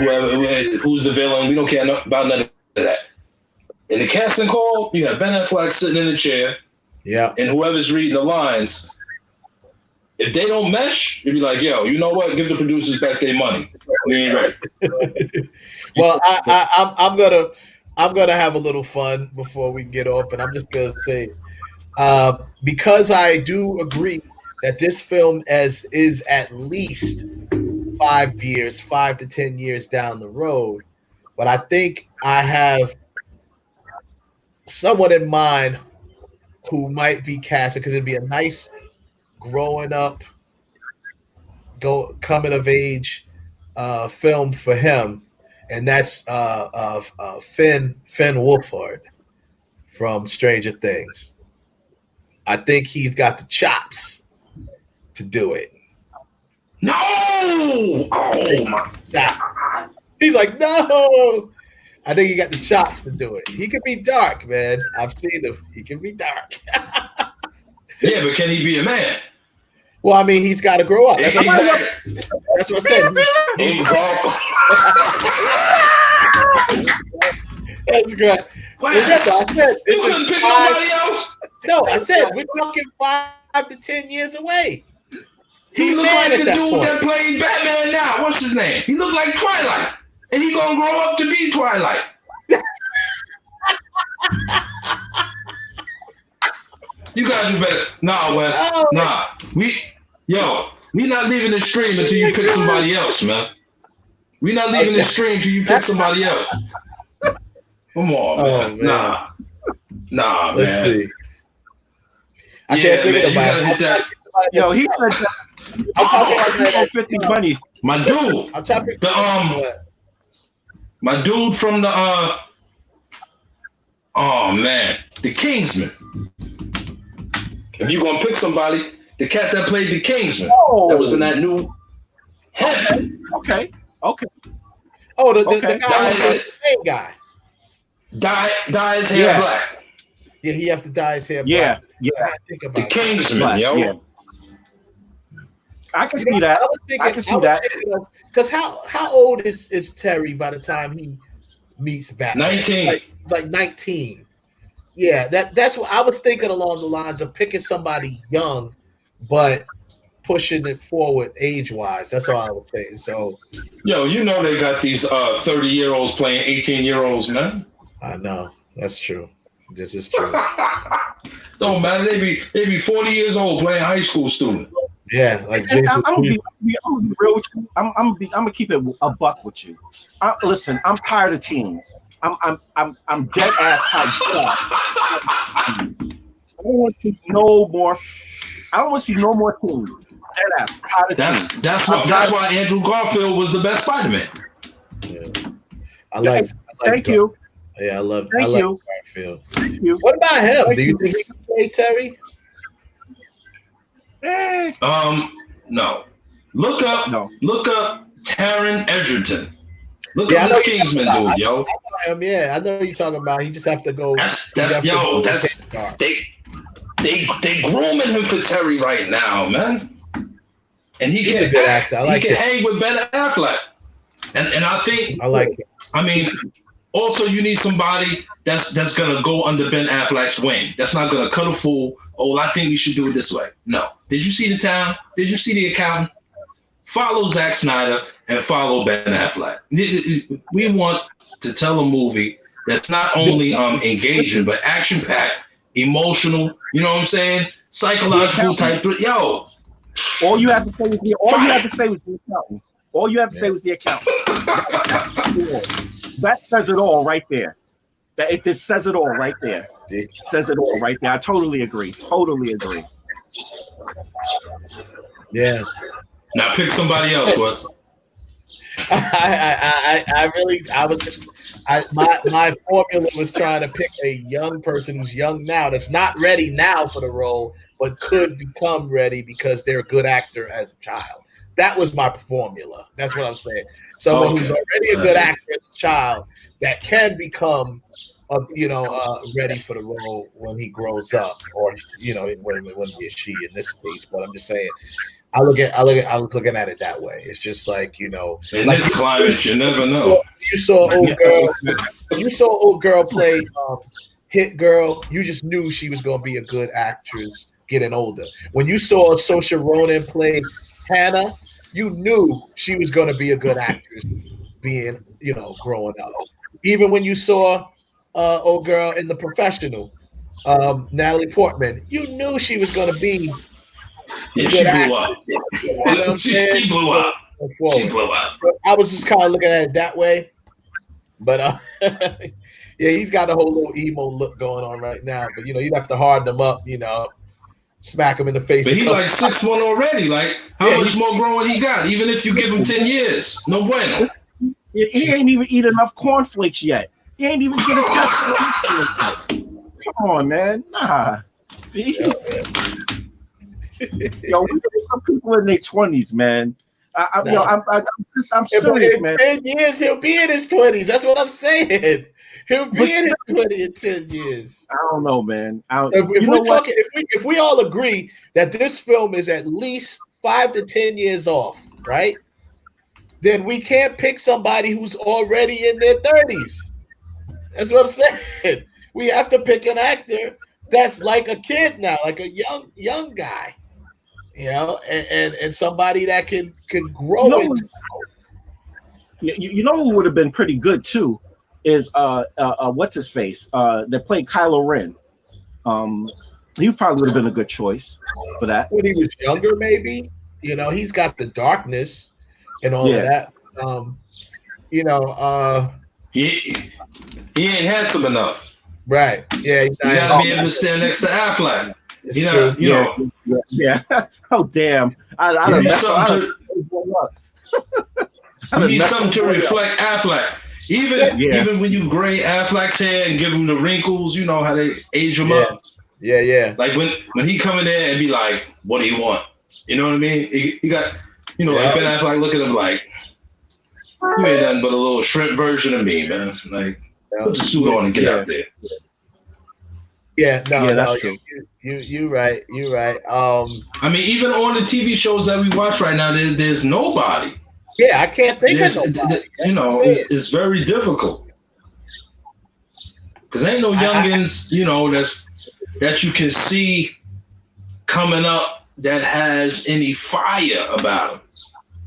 who's the villain. We don't care about none of that. In the casting call, you have Ben Affleck sitting in the chair. Yeah. And whoever's reading the lines, if they don't mesh, you'd be like, yo, you know what? Give the producers back their money. We ain't ready. Well, I'm gonna have a little fun before we get off, and I'm just gonna say, because I do agree that this film is at least 5 to 10 years down the road, but I think I have someone in mind who might be casted, because it'd be a nice growing up, coming of age film for him, and that's Finn Wolfhard from Stranger Things. I think he's got the chops to do it. No! Oh my God! He's like, no. I think he got the chops to do it. He could be dark, man. I've seen him. He can be dark. Yeah, but can he be a man? Well, I mean, he's got to grow up. That's what I said. That's great. Wow. I said, you couldn't pick nobody else? No, I said we're talking 5 to 10 years away. He looked like the dude that played Batman now. What's his name? He looked like Twilight. And he gonna grow up to be Twilight. You gotta do better. Nah, Wes. Nah. We not leaving the stream until you pick somebody else, man. We not leaving the stream until you pick somebody else. Come on, man. Nah, Let's man. See. I can't think about it. Yo, he said that. I'm talking about that 50 money. My dude. I'm talking my dude from the the Kingsman. If you gonna pick somebody, the cat that played the Kingsman, that was in that new him. Okay. Oh, the guy. Dye his hair black. Yeah, he have to dye his hair black. Yeah. Think about the Kingsman, yo. Yeah. I can see that. I can see that. Because how old is Terry by the time he meets Batman? 19. Like 19. Yeah, that's what I was thinking, along the lines of picking somebody young, but pushing it forward age-wise. That's all I was saying. So, yo, you know they got these 30-year-olds playing 18-year-olds, man. I know. That's true. This is true. Don't matter. They be 40 years old playing high school student. Yeah, like I'm gonna be real with you. I'm gonna keep it a buck with you. Listen, I'm tired of teens. I'm dead ass tired. I don't want to see no more. I don't want to see no more teens. Dead ass tired of teens. That's why Andrew Garfield was the best Spider-Man. Yeah. I like. Thank you. Yeah, I love Garfield. Thank you. What about him? Do you think he can play Terry? No. Look up Taron Egerton. Look up this Kingsman dude, yo. I know what you're talking about. He just have to go. They grooming him for Terry right now, man. And he's a good actor. He can hang with Ben Affleck. And I think I like it. I mean, also you need somebody that's gonna go under Ben Affleck's wing. That's not gonna cut a fool. Oh, I think we should do it this way. No. Did you see the town? Did you see the accountant? Follow Zack Snyder and follow Ben Affleck. We want to tell a movie that's not only engaging but action-packed, emotional. You know what I'm saying? Psychological type. Yo, all you have to say was the accountant. All you have to say was the accountant. That says it all right there. It says it all right there. It says it all right there. I totally agree. Yeah. Now pick somebody else. What? My formula was trying to pick a young person who's young now, that's not ready now for the role, but could become ready because they're a good actor as a child. That was my formula. That's what I'm saying. Someone who's already a good actor as a child that can become, ready for the role when he grows up, or when he or she in this case. But I'm just saying, I was looking at it that way. It's just like, in this climate, you never know. You saw old girl play Hit Girl. You just knew she was going to be a good actress getting older. When you saw Saoirse Ronan play Hannah, you knew she was going to be a good actress being, growing up. Even when you saw old girl in The Professional, Natalie Portman, you knew she was going to be she blew up. She blew up. She blew up. I was just kind of looking at it that way. But yeah, he's got a whole little emo look going on right now. But you'd have to harden him up, smack him in the face. But he like 6'1" already. Like, how much more growing he got? Even if you give him 10 years, no bueno. He ain't even eat enough cornflakes yet. He ain't even get his Come on, man. Nah. Yo, we get some people in their 20s, man. I'm serious, man. 10 years, he'll be in his 20s. That's what I'm saying. He'll be in his 20s in 10 years. I don't know, man. If we all agree that this film is at least 5 to 10 years off, right? Then we can't pick somebody who's already in their 30s. That's what I'm saying. We have to pick an actor that's like a kid now, like a young guy. And somebody that can grow into. You know who would have been pretty good too is what's his face that played Kylo Ren. He probably would have been a good choice for that. When he was younger, maybe. He's got the darkness and all of that. He ain't handsome enough. Right. Yeah. You gotta be able to stand next to Affleck. Yeah. Oh damn! I don't know. You need something to reflect Affleck. Even when you gray Affleck's hair and give him the wrinkles, you know how they age him up. Yeah. Like when he come in there and be like, "What do you want?" You know what I mean? He got, like Ben Affleck look at him like, "You ain't nothing but a little shrimp version of me, man." Like, put the suit on and get out there. Yeah, that's true. You're right. I mean, even on the TV shows that we watch right now, there's nobody. Yeah, I can't think of nobody. It's very difficult because ain't no youngins, that you can see coming up that has any fire about them.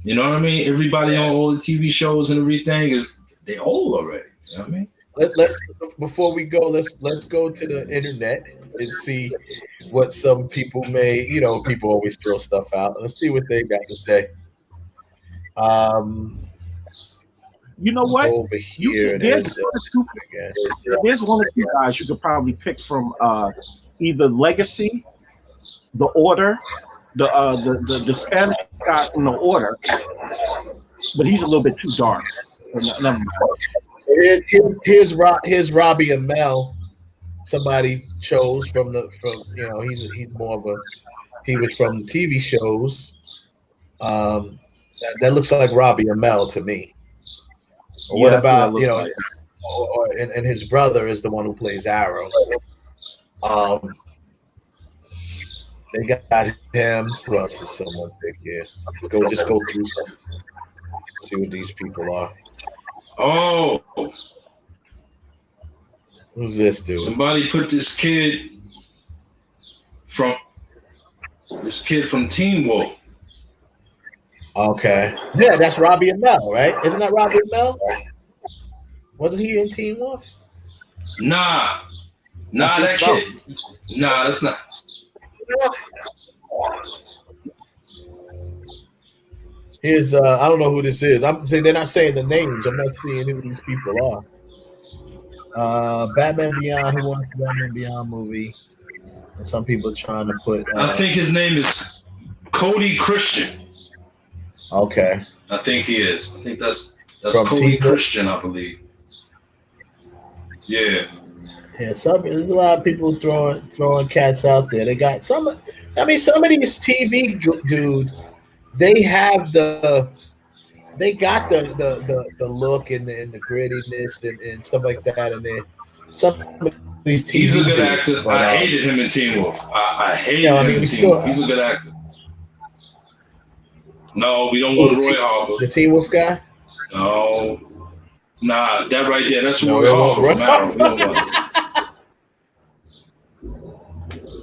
You know what I mean? Everybody on all the TV shows and everything they old already. You know what I mean? Let's before we go, let's go to the internet and see what some people may, people always throw stuff out. Let's see what they got to say. You know what? Over here, there's one of you guys you could probably pick from either Legacy, The Order, the Spanish guy from The Order, but he's a little bit too dark. Never mind. Here's Robbie Amell. Somebody chose from he's more of he was from the TV shows. That looks like Robbie Amell to me. Or what about and his brother is the one who plays Arrow. They got him. Who else is someone big here? Just go through some. See what these people are. Oh, who's this dude? Somebody put this kid from Teen Wolf. Okay, yeah, that's Robbie Amell, right? Isn't that Robbie Amell? Wasn't he in Teen Wolf? Nah, that kid. Nah, that's not. Here's I don't know who this is. I'm saying they're not saying the names. I'm not seeing who these people are. Batman Beyond, who wants the Batman Beyond movie? And some people trying to put. I think his name is Cody Christian. Okay. I think he is. I think that's From Cody Christian, I believe. Yeah. Yeah, there's a lot of people throwing cats out there. They got some. I mean, some of these TV dudes they have they got the look and the grittiness and stuff like that, and then some of these TV He's a good dudes, actor. but, I hated him in Teen Wolf. I hated I him mean, in we Teen still Wolf. He's a good actor. No, we don't want Roy Harper. The Teen Wolf guy? No. Nah, that right there, that's No, Roy Harper from Arrow.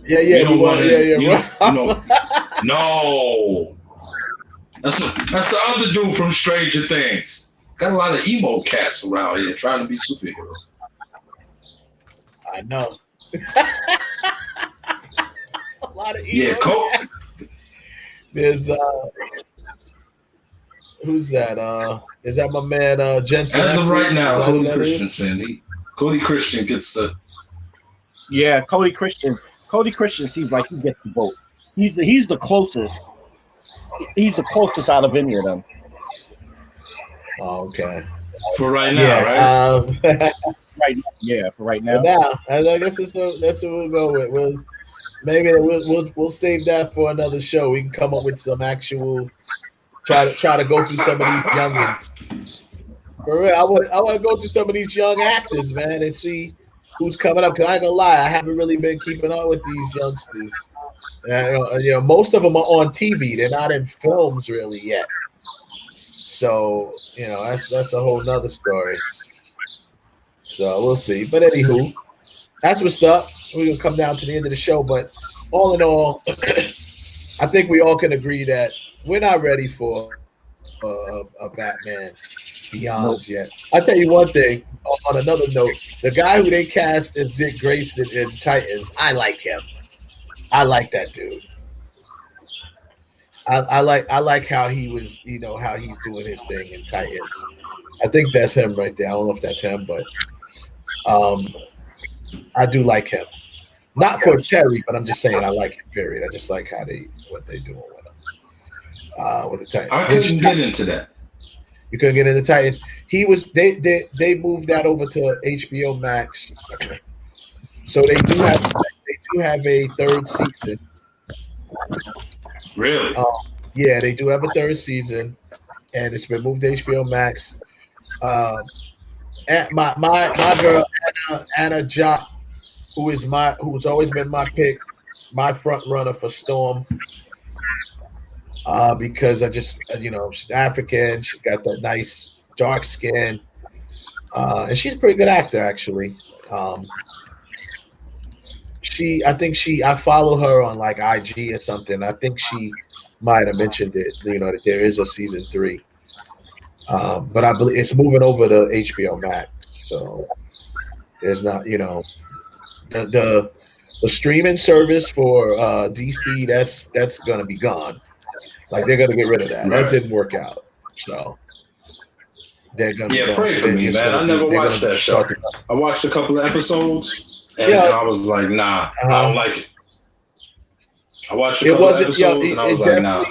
We don't want him. Yeah, we want No. That's the other dude from Stranger Things. Got a lot of emo cats around here trying to be superheroes. I know. A lot of emo cats. There's who's that? Is that my man Jensen? As of right now, Cody Christensen. Cody Christian gets the. Yeah, Cody Christian. Cody Christian seems like he gets the vote. He's the closest. He's the closest out of any of them. Oh, okay. For right now, right? For right now. I guess that's what we'll go with. We'll save that for another show. We can come up with some actual. Try to go through some of these youngins. For real, I want to go through some of these young actors, man, and see who's coming up. Cause I ain't gonna lie, I haven't really been keeping up with these youngsters. Most of them are on TV. They're not in films really yet. So that's a whole nother story. So we'll see. But anywho, that's what's up. We're gonna come down to the end of the show. But all in all, I think we all can agree that we're not ready for a Batman Beyond yet. I'll tell you one thing. On another note, the guy who they cast as Dick Grayson in Titans, I like him. I like that dude. I like how he was, how he's doing his thing in Titans. I think that's him right there. I don't know if that's him, but I do like him. Not for Terry, but I'm just saying I like him. Period. I just like what they doing with him. With the Titans. I couldn't get into that. You couldn't get into Titans. He was they moved that over to HBO Max. So they do have a third season. Really? Yeah, they do have a third season, and it's been moved to HBO Max. And my girl Anna Jock, who's always been my pick, my front runner for Storm. Because I just she's African, she's got that nice dark skin, and she's a pretty good actor actually. I follow her on like IG or something. I think she might have mentioned it, that there is a season 3. But I believe it's moving over to HBO Max. So there's not, the streaming service for DC, that's gonna be gone. Like they're gonna get rid of that. Right. That didn't work out. So they're gonna pray for me, man. I never watched that show. I watched a couple of episodes and I was like, nah, I don't like it. I watched a couple of episodes and I was like, nah.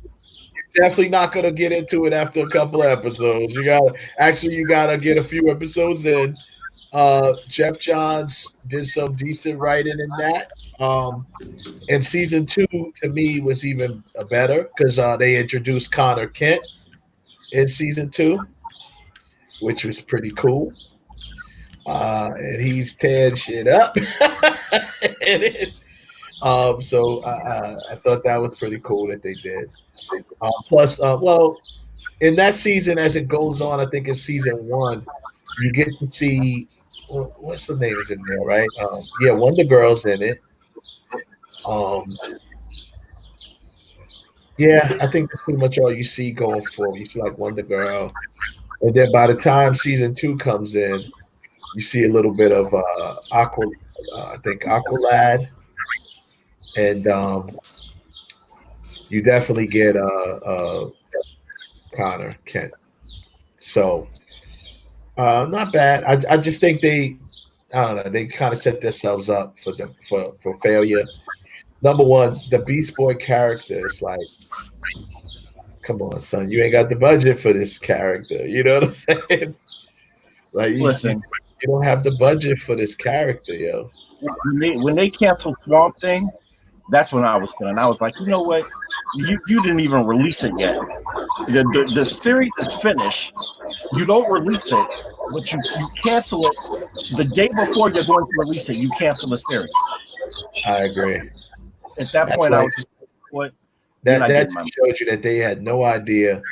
You're definitely not gonna get into it after a couple of episodes. You gotta get a few episodes in. Jeff Johns did some decent writing in that. And season 2 to me was even better because they introduced Connor Kent in season 2, which was pretty cool. And he's tearing shit up. So I thought that was pretty cool that they did. Plus, in that season, as it goes on, I think in season 1, you get to see what's the name is in there, right? Wonder Girl's in it. I think that's pretty much all you see going forward. You see like Wonder Girl, and then by the time season 2 comes in, you see a little bit of Aqualad, and you definitely get Connor Kent. So not bad. I just think they kind of set themselves up for failure. Number one, the Beast Boy character is like, come on, son, you ain't got the budget for this character. You know what I'm saying? Like, you don't have the budget for this character, yo. When they canceled Swamp Thing, That's when I was feeling. I was like, you know what? You didn't even release it yet. The series is finished. You don't release it, but you cancel it the day before you're going to release it. You cancel the series. I agree. At that point, I was just like, what? That showed you that they had no idea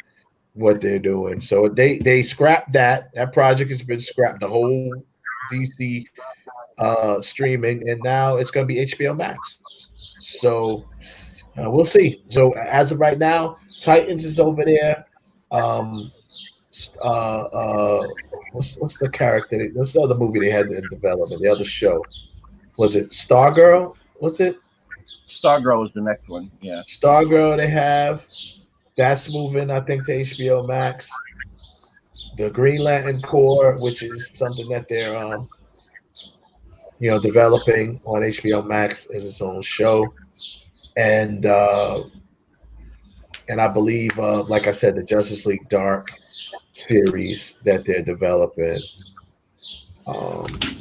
what they're doing. So they scrapped that. That project has been scrapped. The whole DC streaming, and now it's going to be HBO Max. So we'll see. So as of right now, Titans is over there. What's the character? What's the other movie they had in development? The other show, was it Stargirl? Was it? Stargirl is the next one. Yeah, Stargirl. They have that's moving, I think, to HBO Max. The Green Lantern Corps, which is something that they're developing on HBO Max as its own show, and I believe, like I said, the Justice League Dark series that they're developing.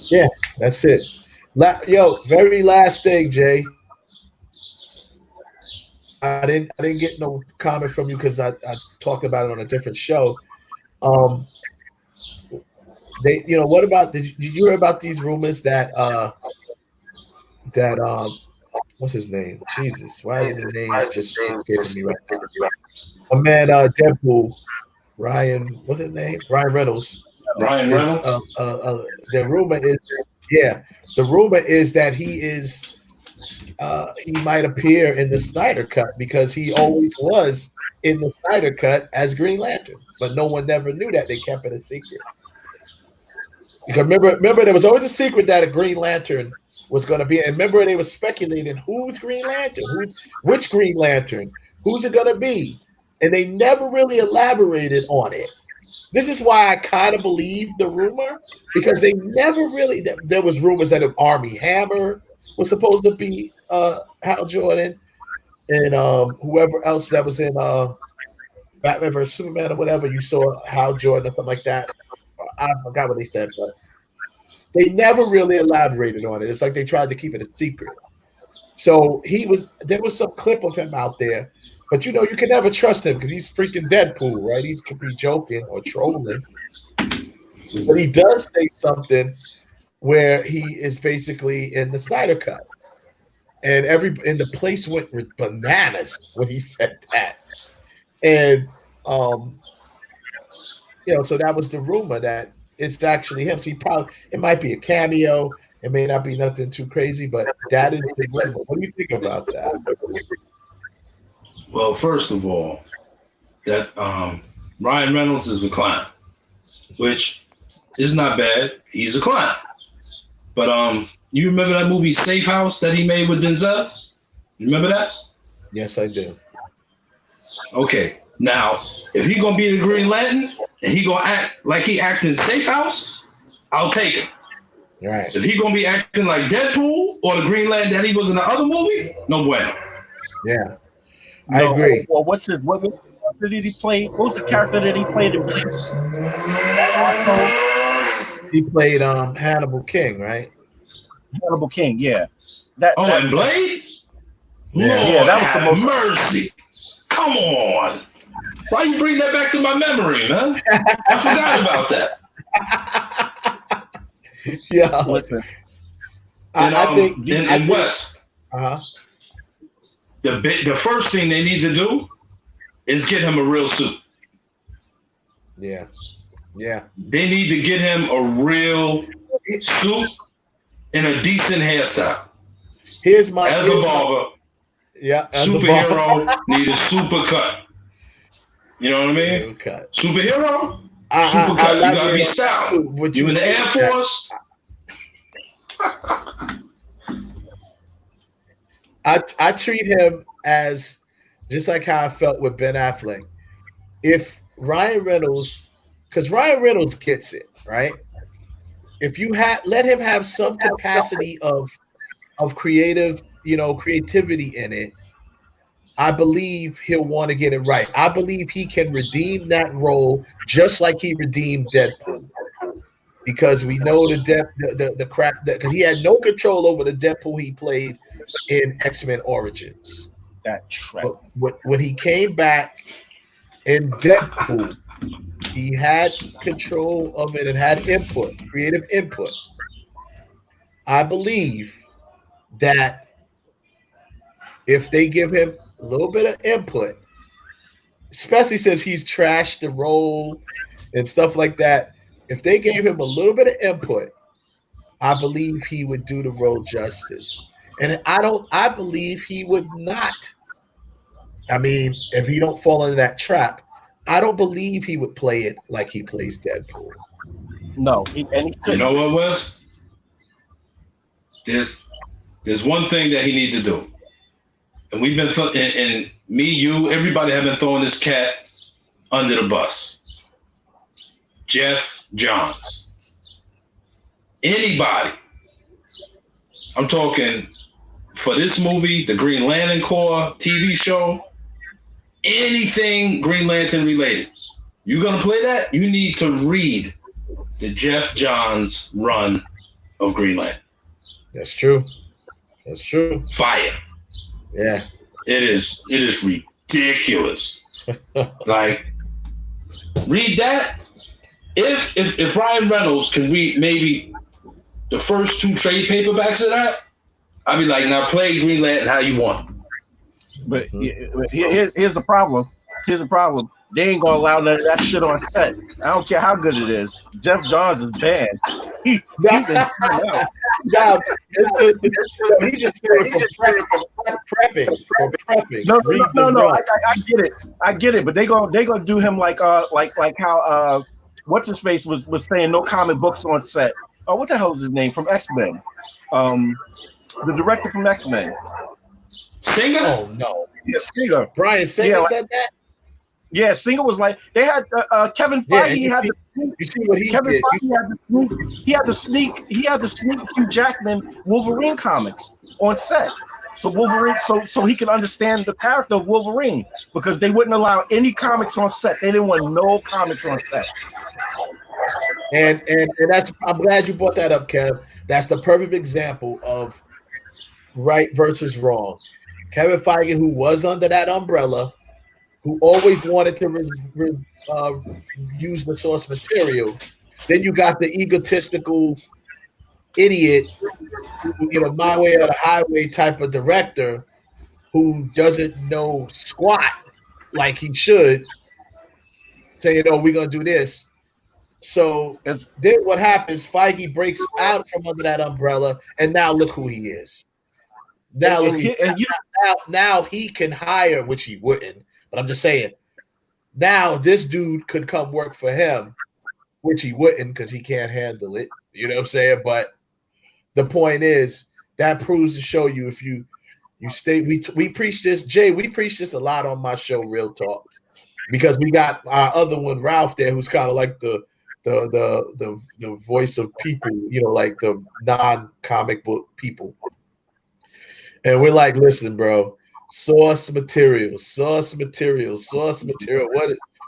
Yeah, that's it. Very last thing, Jay. I didn't get no comment from you because I talked about it on a different show. What about did you hear about these rumors that what's his name? Jesus, why is his name just escaping me right now? A man, Deadpool, Ryan, what's his name? Ryan Reynolds. Ryan Reynolds. The rumor is that he might appear in the Snyder Cut because he always was in the Snyder Cut as Green Lantern, but no one never knew that. They kept it a secret. Because remember, there was always a secret that a Green Lantern was going to be. And remember, they were speculating who's Green Lantern, which Green Lantern, who's it going to be, and they never really elaborated on it. This is why I kind of believe the rumor, because they never really. There was rumors that Armie Hammer was supposed to be Hal Jordan, and whoever else that was in Batman vs Superman or whatever. You saw Hal Jordan or something like that. I forgot what they said, but they never really elaborated on it. It's like they tried to keep it a secret. So there was some clip of him out there, but you can never trust him because he's freaking Deadpool, right? He could be joking or trolling, but he does say something where he is basically in the Snyder Cut, and the place went bananas when he said that, and so that was the rumor that it's actually him. So it might be a cameo. It may not be nothing too crazy, but that is the rumor. What do you think about that? Well, first of all, that Ryan Reynolds is a clown, which is not bad. He's a clown. But you remember that movie Safe House that he made with Denzel? You remember that? Yes, I do. Okay. Now, if he's gonna be the Green Lantern and he gonna act like he acting Safe House, I'll take him. Right. If he's gonna be acting like Deadpool or the Green Lantern that he was in the other movie, no bueno. Yeah, I agree. Well, what did he play? What was the character that he played in Blade? He played Hannibal King, right? Hannibal King, yeah. And Blade? Yeah, that was the most mercy. Come on. Why you bring that back to my memory, man? I forgot about that. Yeah. Listen. I think in West, the first thing they need to do is get him a real suit. Yeah. Yeah. They need to get him a real suit and a decent hairstyle. As a barber, superhero need a super cut. You know what I mean? Cut. Superhero? Super cut. You gotta be styled. You in the Air Force? I treat him as just like how I felt with Ben Affleck. If Ryan Reynolds, because Ryan Reynolds gets it, right? If you let him have some capacity of creativity in it, I believe he'll want to get it right. I believe he can redeem that role just like he redeemed Deadpool, because we know the crap that because he had no control over the Deadpool he played in X-Men Origins. That track. But when he came back in Deadpool, he had control of it and had input, creative input. I believe that if they give him a little bit of input, especially since he's trashed the role and stuff like that, if they gave him a little bit of input, I believe he would do the role justice. And I believe he would not. I mean, if he don't fall into that trap, I don't believe he would play it like he plays Deadpool. No, you know what, Wes? There's one thing that he needs to do, and we've been and me, you, everybody have been throwing this cat under the bus. Jeff Johns. Anybody. I'm talking for this movie, the Green Lantern Corps TV show, anything Green Lantern related. You're gonna play that? You need to read the Jeff Johns run of Green Lantern. That's true. That's true. Fire. Yeah. It is ridiculous. Like, read that. If Ryan Reynolds can read maybe the first 2 trade paperbacks of that, I'd be like, now play Green Lantern how you want. But here's the problem. Here's the problem. They ain't gonna allow none of that shit on set. I don't care how good it is. Jeff Johns is bad. He's he just for prepping. No. I get it. But they gonna do him like how what's his face was saying no comic books on set. Oh, what the hell is his name from X-Men? The director from X-Men. Singer? Oh no. Yeah, Singer. Brian Singer said that? Yeah, Singer was like they had Kevin Feige. You see what he Kevin did? Feige had to sneak Hugh Jackman Wolverine comics on set. So Wolverine, so he could understand the character of Wolverine, because they wouldn't allow any comics on set. They didn't want no comics on set. And that's, I'm glad you brought that up, Kev. That's the perfect example of right versus wrong. Kevin Feige, who was under that umbrella, who always wanted to use the source material. Then you got the egotistical idiot, who, my way or the highway type of director who doesn't know squat like he should, saying, "Oh, we're gonna do this." So then what happens? Feige breaks out from under that umbrella, and now look who he is. Now he can hire, which he wouldn't. But I'm just saying, now this dude could come work for him, which he wouldn't because he can't handle it. You know what I'm saying? But the point is, that proves to show you if you stay. We preach this, Jay. We preach this a lot on my show, Real Talk, because we got our other one, Ralph, there, who's kind of like the voice of people, like the non-comic book people. And we're like, listen, bro. Source material.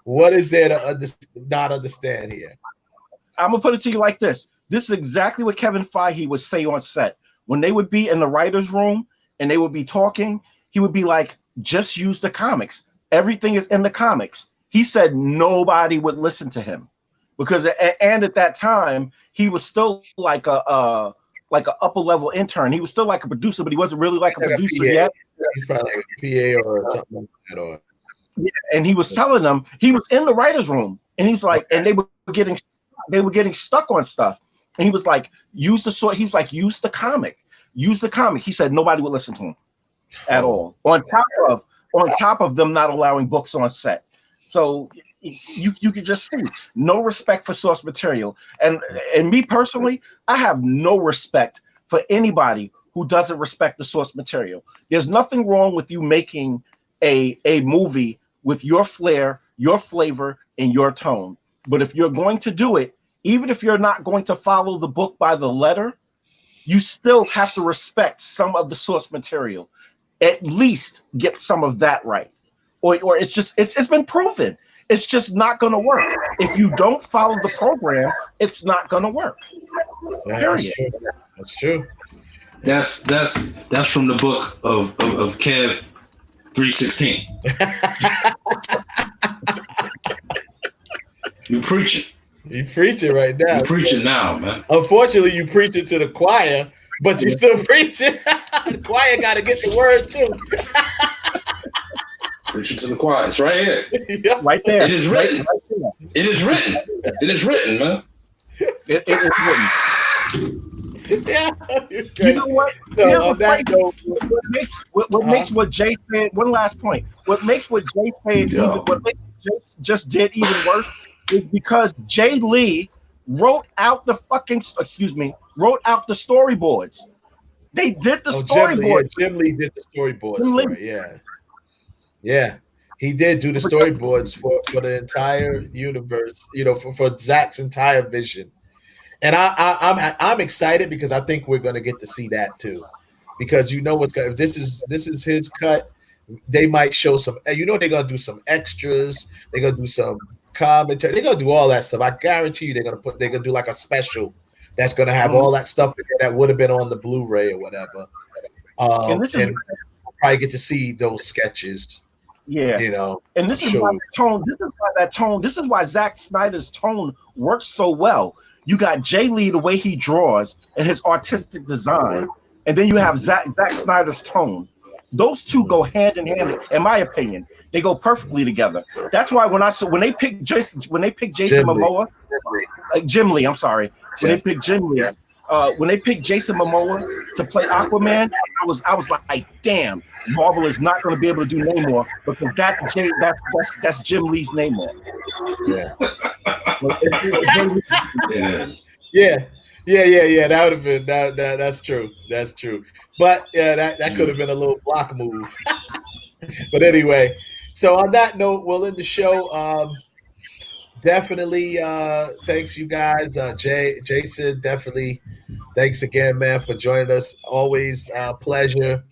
What is there to not understand here? I'm gonna put it to you like this. This is exactly what Kevin Feige would say on set. When they would be in the writer's room and they would be talking, he would be like, just use the comics. Everything is in the comics. He said nobody would listen to him because, and at that time, he was still like an upper level intern. He was still like a producer, but he wasn't really like a producer yet. He's probably like a PA or something like that. Yeah, and he was telling them, he was in the writer's room, and he's like, and they were getting stuck on stuff. And he was like, use the sort. He was like, use the comic. He said nobody would listen to him at all. On top of them not allowing books on set. So you could just see no respect for source material. And me personally, I have no respect for anybody who doesn't respect the source material. There's nothing wrong with you making a movie with your flair, your flavor, and your tone. But if you're going to do it, even if you're not going to follow the book by the letter, you still have to respect some of the source material. At least get some of that right. Or it's been proven. It's just not going to work. If you don't follow the program, it's not going to work. Period. That's true. That's from the book of Kev 316. You preaching. You preaching right now. You preaching now, man. Unfortunately, you preaching to the choir, but you still preaching. The choir got to get the word too. Preaching to the choir. It's right here. Yeah. Right there. It is written. It is written. It is written, man. It is written. Yeah. You know what? So Here's on that note, what makes what Jay said. One last point. What makes what Jay said what makes Jay just did even worse is because Jay Lee wrote out the storyboards. They did the storyboard. Jim Lee did the storyboards for it. Yeah. He did do the storyboards for the entire universe, for Zack's entire vision. And I'm excited because I think we're going to get to see that too. Because if this is his cut, they might show some, they're going to do some extras. They're going to do some commentary. They're going to do all that stuff. I guarantee you they're going to do like a special that's going to have all that stuff in there that would have been on the Blu-ray or whatever. And we'll probably get to see those sketches. Yeah, and this is why this is why Zack Snyder's tone works so well. You got Jay Lee, the way he draws and his artistic design, and then you have Zack Snyder's tone. Those two go hand in hand, in my opinion. They go perfectly together. That's why when they picked Jason Momoa, Jim Lee, I'm sorry, when they picked Jim Lee, when they picked Jason Momoa to play Aquaman, I was like, damn, Marvel is not going to be able to do Namor because that's Jim Lee's Namor. Yeah. Yeah. Yeah. That would have been that's true. That's true. But yeah, that could have been a little block move. But anyway, so on that note, we'll end the show. Definitely thanks you guys. Jason, definitely thanks again, man, for joining us. Always a pleasure.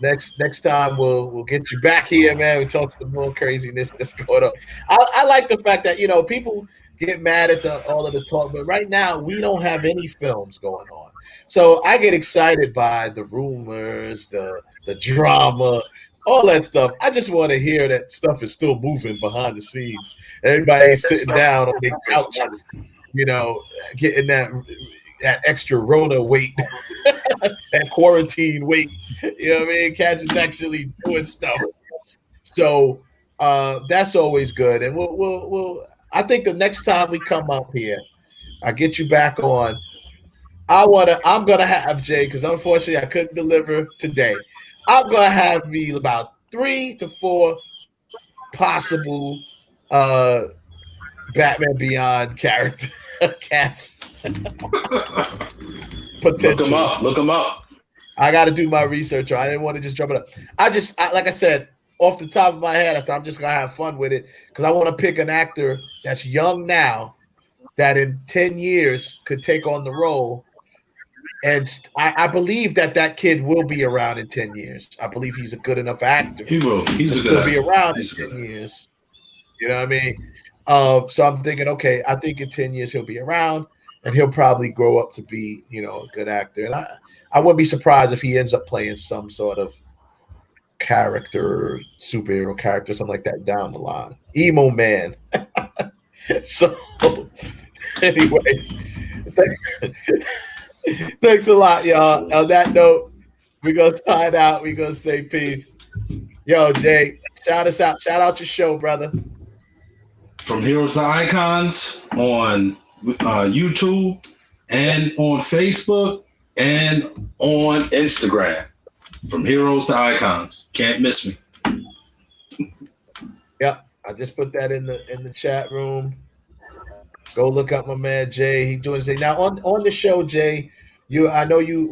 Next time we'll get you back here, man. We talk some more craziness that's going on. I like the fact that people get mad at all of the talk, but right now we don't have any films going on. So I get excited by the rumors, the drama, all that stuff. I just want to hear that stuff is still moving behind the scenes. Everybody's sitting down on their couch, getting that extra Rona weight, that quarantine weight. You know what I mean? Cats is actually doing stuff. So that's always good. And we'll I think the next time we come up here, I get you back on. I'm gonna have Jay, because unfortunately I couldn't deliver today. I'm gonna have me about 3 to 4 possible Batman Beyond character cats. Potential. Look them up. I got to do my research. I didn't want to just jump it up. Like I said, off the top of my head, I said I'm just gonna have fun with it because I want to pick an actor that's young now, that in 10 years could take on the role. And I believe that kid will be around in 10 years. I believe he's a good enough actor. He will. He's a good still be around in 10 years. You know what I mean? So I'm thinking, okay, I think in 10 years he'll be around, and he'll probably grow up to be, a good actor. And I wouldn't be surprised if he ends up playing some sort of character, superhero character, something like that down the line. Emo man. So anyway, thanks a lot, y'all. On that note, we're going to sign out. We're going to say peace. Yo, Jay, shout us out. Shout out your show, brother. From Heroes to Icons on YouTube and on Facebook and on Instagram. From Heroes to Icons. Can't miss me. Yep. I just put that in the chat room. Go look up my man Jay. He's doing his thing. Now on the show, Jay, I know you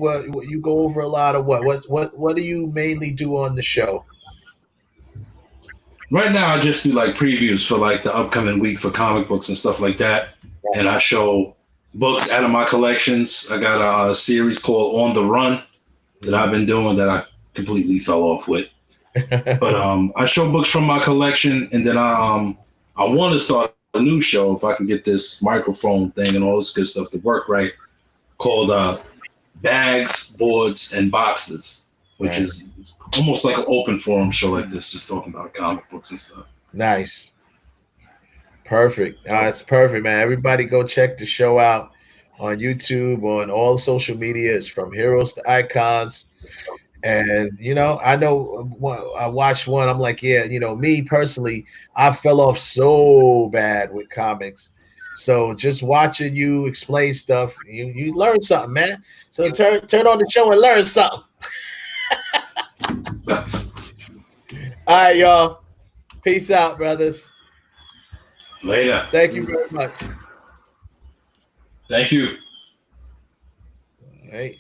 go over a lot of what do you mainly do on the show? Right now, I just do like previews for like the upcoming week for comic books and stuff like that, and I show books out of my collections. I got a series called On the Run that I've been doing that I completely fell off with. But I show books from my collection, and then I want to start a new show if I can get this microphone thing and all this good stuff to work right, called bags, boards, and boxes, which Right. is almost like an open forum show like this, just talking about comic books and stuff. Nice. Perfect. It's perfect, man. Everybody go check the show out on YouTube, on all social media. It's From Heroes to Icons. And, you know, I know I watched one. I'm like, yeah, you know, me personally, I fell off so bad with comics. So just watching you explain stuff, you learn something, man. So turn on the show and learn something. All right, y'all. Peace out, brothers. Later. Thank you very much. Thank you. All right.